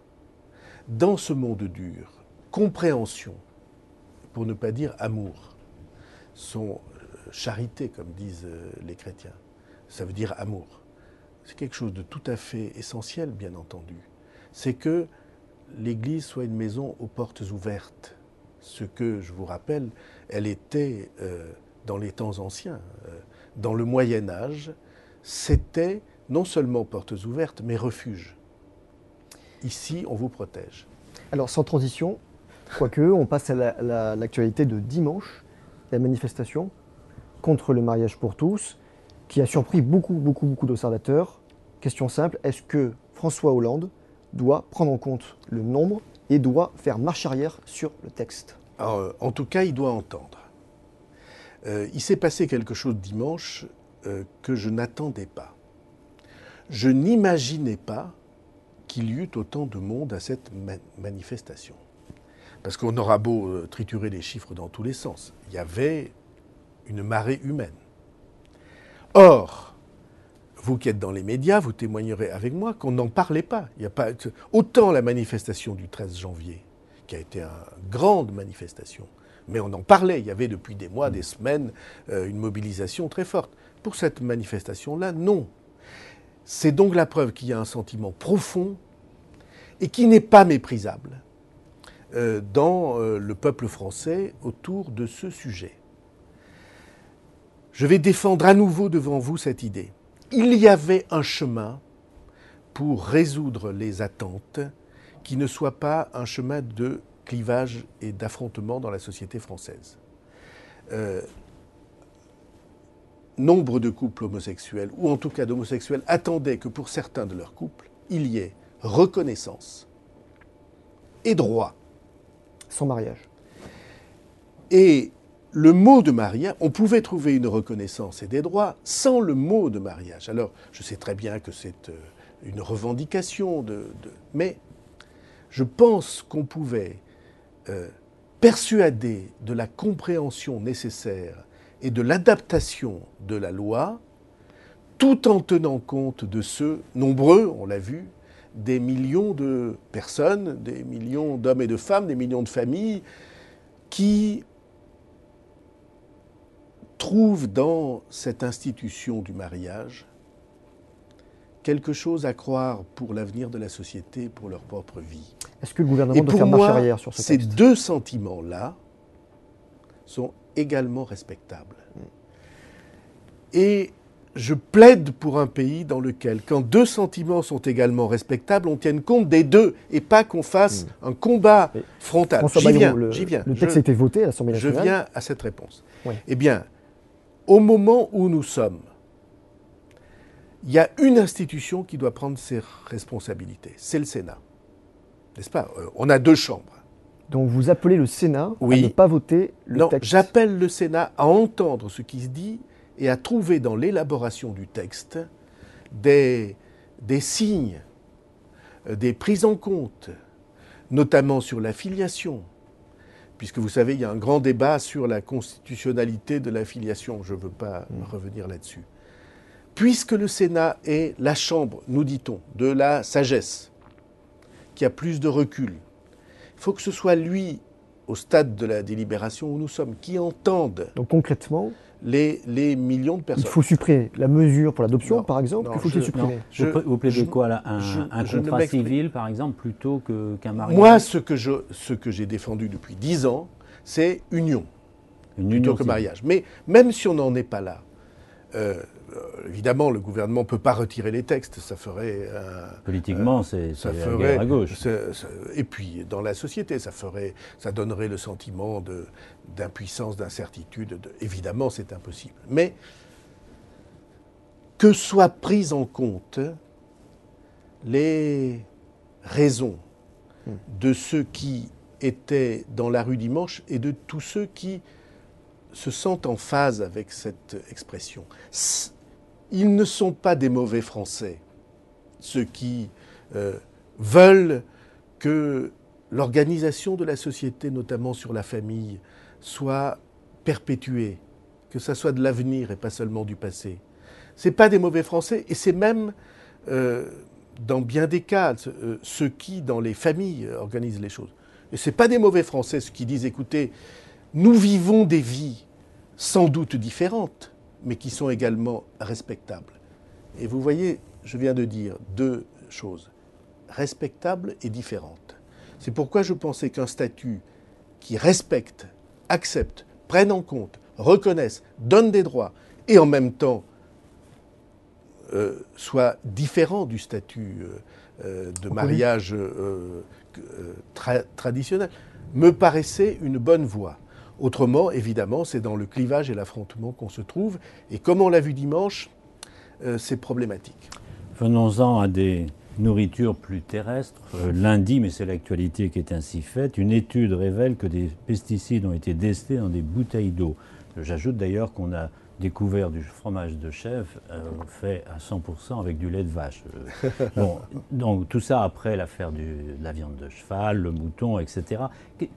Dans ce monde dur, compréhension, pour ne pas dire amour, sont charité, comme disent les chrétiens. Ça veut dire amour. C'est quelque chose de tout à fait essentiel, bien entendu. C'est que l'Église soit une maison aux portes ouvertes. Ce que, je vous rappelle, elle était dans les temps anciens. Dans le Moyen Âge, c'était non seulement portes ouvertes, mais refuge. Ici, on vous protège. Alors, sans transition, quoique, on passe à l'actualité de dimanche, la manifestation contre le mariage pour tous, qui a surpris beaucoup d'observateurs. Question simple, est-ce que François Hollande doit prendre en compte le nombre et doit faire marche arrière sur le texte? Alors, en tout cas, il doit entendre. Il s'est passé quelque chose dimanche que je n'attendais pas. Je n'imaginais pas qu'il y eût autant de monde à cette manifestation. Parce qu'on aura beau triturer les chiffres dans tous les sens, il y avait une marée humaine. Or, vous qui êtes dans les médias, vous témoignerez avec moi qu'on n'en parlait pas. Il y a pas. Autant la manifestation du 13 janvier, qui a été une grande manifestation, mais on en parlait, il y avait depuis des mois, des semaines, une mobilisation très forte. Pour cette manifestation-là, non. C'est donc la preuve qu'il y a un sentiment profond et qui n'est pas méprisable dans le peuple français autour de ce sujet. Je vais défendre à nouveau devant vous cette idée. Il y avait un chemin pour résoudre les attentes qui ne soit pas un chemin de clivage et d'affrontement dans la société française. Nombre de couples homosexuels, ou en tout cas d'homosexuels, attendaient que pour certains de leurs couples, il y ait reconnaissance et droit. Sans mariage. Et le mot de mariage, on pouvait trouver une reconnaissance et des droits sans le mot de mariage. Alors, je sais très bien que c'est une revendication, mais je pense qu'on pouvait persuader de la compréhension nécessaire et de l'adaptation de la loi, tout en tenant compte de ceux nombreux, on l'a vu, des millions de personnes, des millions d'hommes et de femmes, des millions de familles qui trouvent dans cette institution du mariage quelque chose à croire pour l'avenir de la société, pour leur propre vie. Est-ce que le gouvernement doit faire marche arrière sur ce texte ? Ces deux sentiments-là sont également respectables. Et je plaide pour un pays dans lequel, quand deux sentiments sont également respectables, on tienne compte des deux et pas qu'on fasse un combat frontal. François Bayrou, j'y viens. Le texte a été voté à l'Assemblée nationale. Je viens à cette réponse. Oui. Eh bien, au moment où nous sommes, il y a une institution qui doit prendre ses responsabilités. C'est le Sénat. N'est-ce pas ? On a deux chambres. Donc vous appelez le Sénat à ne pas voter le texte ? Non, j'appelle le Sénat à entendre ce qui se dit et à trouver dans l'élaboration du texte des signes, des prises en compte, notamment sur la filiation, puisque vous savez, il y a un grand débat sur la constitutionnalité de la filiation. Je ne veux pas revenir là-dessus. Puisque le Sénat est la chambre, nous dit-on, de la sagesse, qui a plus de recul, il faut que ce soit lui, au stade de la délibération où nous sommes, qui entende. Donc concrètement, les millions de personnes. Il faut supprimer la mesure pour l'adoption, par exemple, qu'il faut supprimer. Vous plaidez quoi là, un contrat civil, par exemple, plutôt qu'un mariage? Moi, ce que j'ai défendu depuis 10 ans, c'est union, plutôt que mariage. Mais même si on n'en est pas là, évidemment, le gouvernement ne peut pas retirer les textes, ça ferait... Politiquement, c'est ça la ferait guerre à gauche. Et puis, dans la société, ça donnerait le sentiment d'impuissance, d'incertitude. Évidemment, c'est impossible. Mais que soient prises en compte les raisons de ceux qui étaient dans la rue dimanche et de tous ceux qui se sentent en phase avec cette expression. Ils ne sont pas des mauvais Français, ceux qui veulent que l'organisation de la société, notamment sur la famille, soit perpétuée, que ça soit de l'avenir et pas seulement du passé. Ce n'est pas des mauvais Français, et c'est même, dans bien des cas, ceux qui, dans les familles, organisent les choses. Et ce n'est pas des mauvais Français, ceux qui disent, écoutez, nous vivons des vies sans doute différentes, mais qui sont également respectables. Et vous voyez, je viens de dire deux choses, respectables et différentes. C'est pourquoi je pensais qu'un statut qui respecte, accepte, prenne en compte, reconnaisse, donne des droits, et en même temps soit différent du statut de mariage traditionnel, me paraissait une bonne voie. Autrement, évidemment, c'est dans le clivage et l'affrontement qu'on se trouve. Et comme on l'a vu dimanche, c'est problématique. Venons-en à des nourritures plus terrestres. Lundi, mais c'est l'actualité qui est ainsi faite, une étude révèle que des pesticides ont été testés dans des bouteilles d'eau. J'ajoute d'ailleurs qu'on a découvert du fromage de chèvre fait à 100% avec du lait de vache. Bon, donc tout ça après l'affaire de la viande de cheval, le mouton, etc.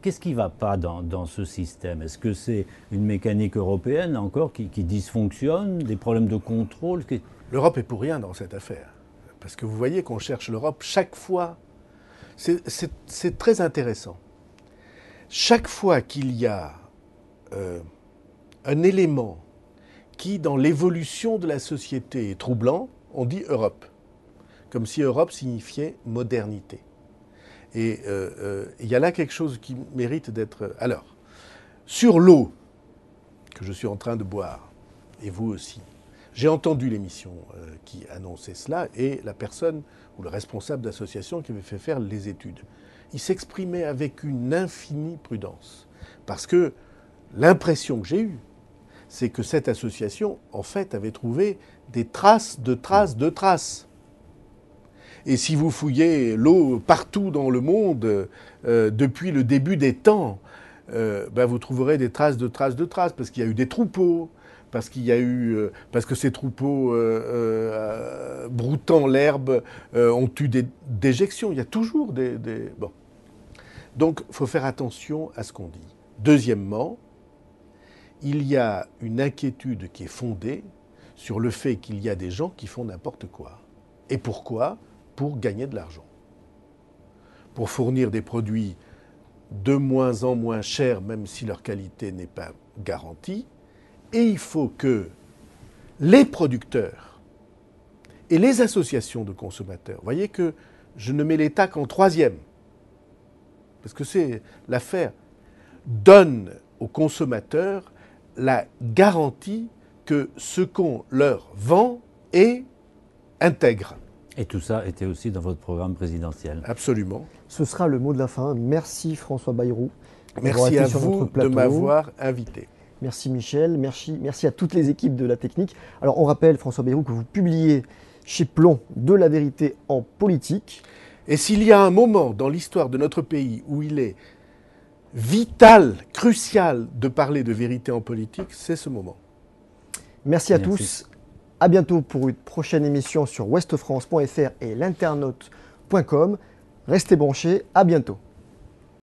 Qu'est-ce qui ne va pas dans ce système? Est-ce que c'est une mécanique européenne encore qui dysfonctionne, des problèmes de contrôle? L'Europe est pour rien dans cette affaire. Parce que vous voyez qu'on cherche l'Europe chaque fois. C'est très intéressant. Chaque fois qu'il y a un élément qui, dans l'évolution de la société, est troublant, on dit Europe. Comme si Europe signifiait modernité. Et il y a là quelque chose qui mérite d'être... Alors, sur l'eau que je suis en train de boire, et vous aussi, j'ai entendu l'émission qui annonçait cela, et la personne ou le responsable d'association qui avait fait faire les études. Il s'exprimait avec une infinie prudence. Parce que l'impression que j'ai eue, c'est que cette association, en fait, avait trouvé des traces de traces de traces. Et si vous fouillez l'eau partout dans le monde, depuis le début des temps, vous trouverez des traces de traces de traces, parce qu'il y a eu des troupeaux, parce que ces troupeaux broutant l'herbe ont eu des déjections. Il y a toujours des... Bon. Donc, il faut faire attention à ce qu'on dit. Deuxièmement, il y a une inquiétude qui est fondée sur le fait qu'il y a des gens qui font n'importe quoi. Et pourquoi ? Pour gagner de l'argent. Pour fournir des produits de moins en moins chers, même si leur qualité n'est pas garantie. Et il faut que les producteurs et les associations de consommateurs, vous voyez que je ne mets l'État qu'en troisième, parce que c'est l'affaire, donnent aux consommateurs la garantie que ce qu'on leur vend est intègre. Et tout ça était aussi dans votre programme présidentiel. Absolument. Ce sera le mot de la fin. Merci François Bayrou. Merci à vous de m'avoir invité. Merci Michel, merci à toutes les équipes de la technique. Alors on rappelle François Bayrou que vous publiez chez Plomb de la vérité en politique. Et s'il y a un moment dans l'histoire de notre pays où il est vital, crucial de parler de vérité en politique, c'est ce moment. Merci à tous. À bientôt pour une prochaine émission sur ouestfrance.fr et l'internaute.com. Restez branchés, à bientôt.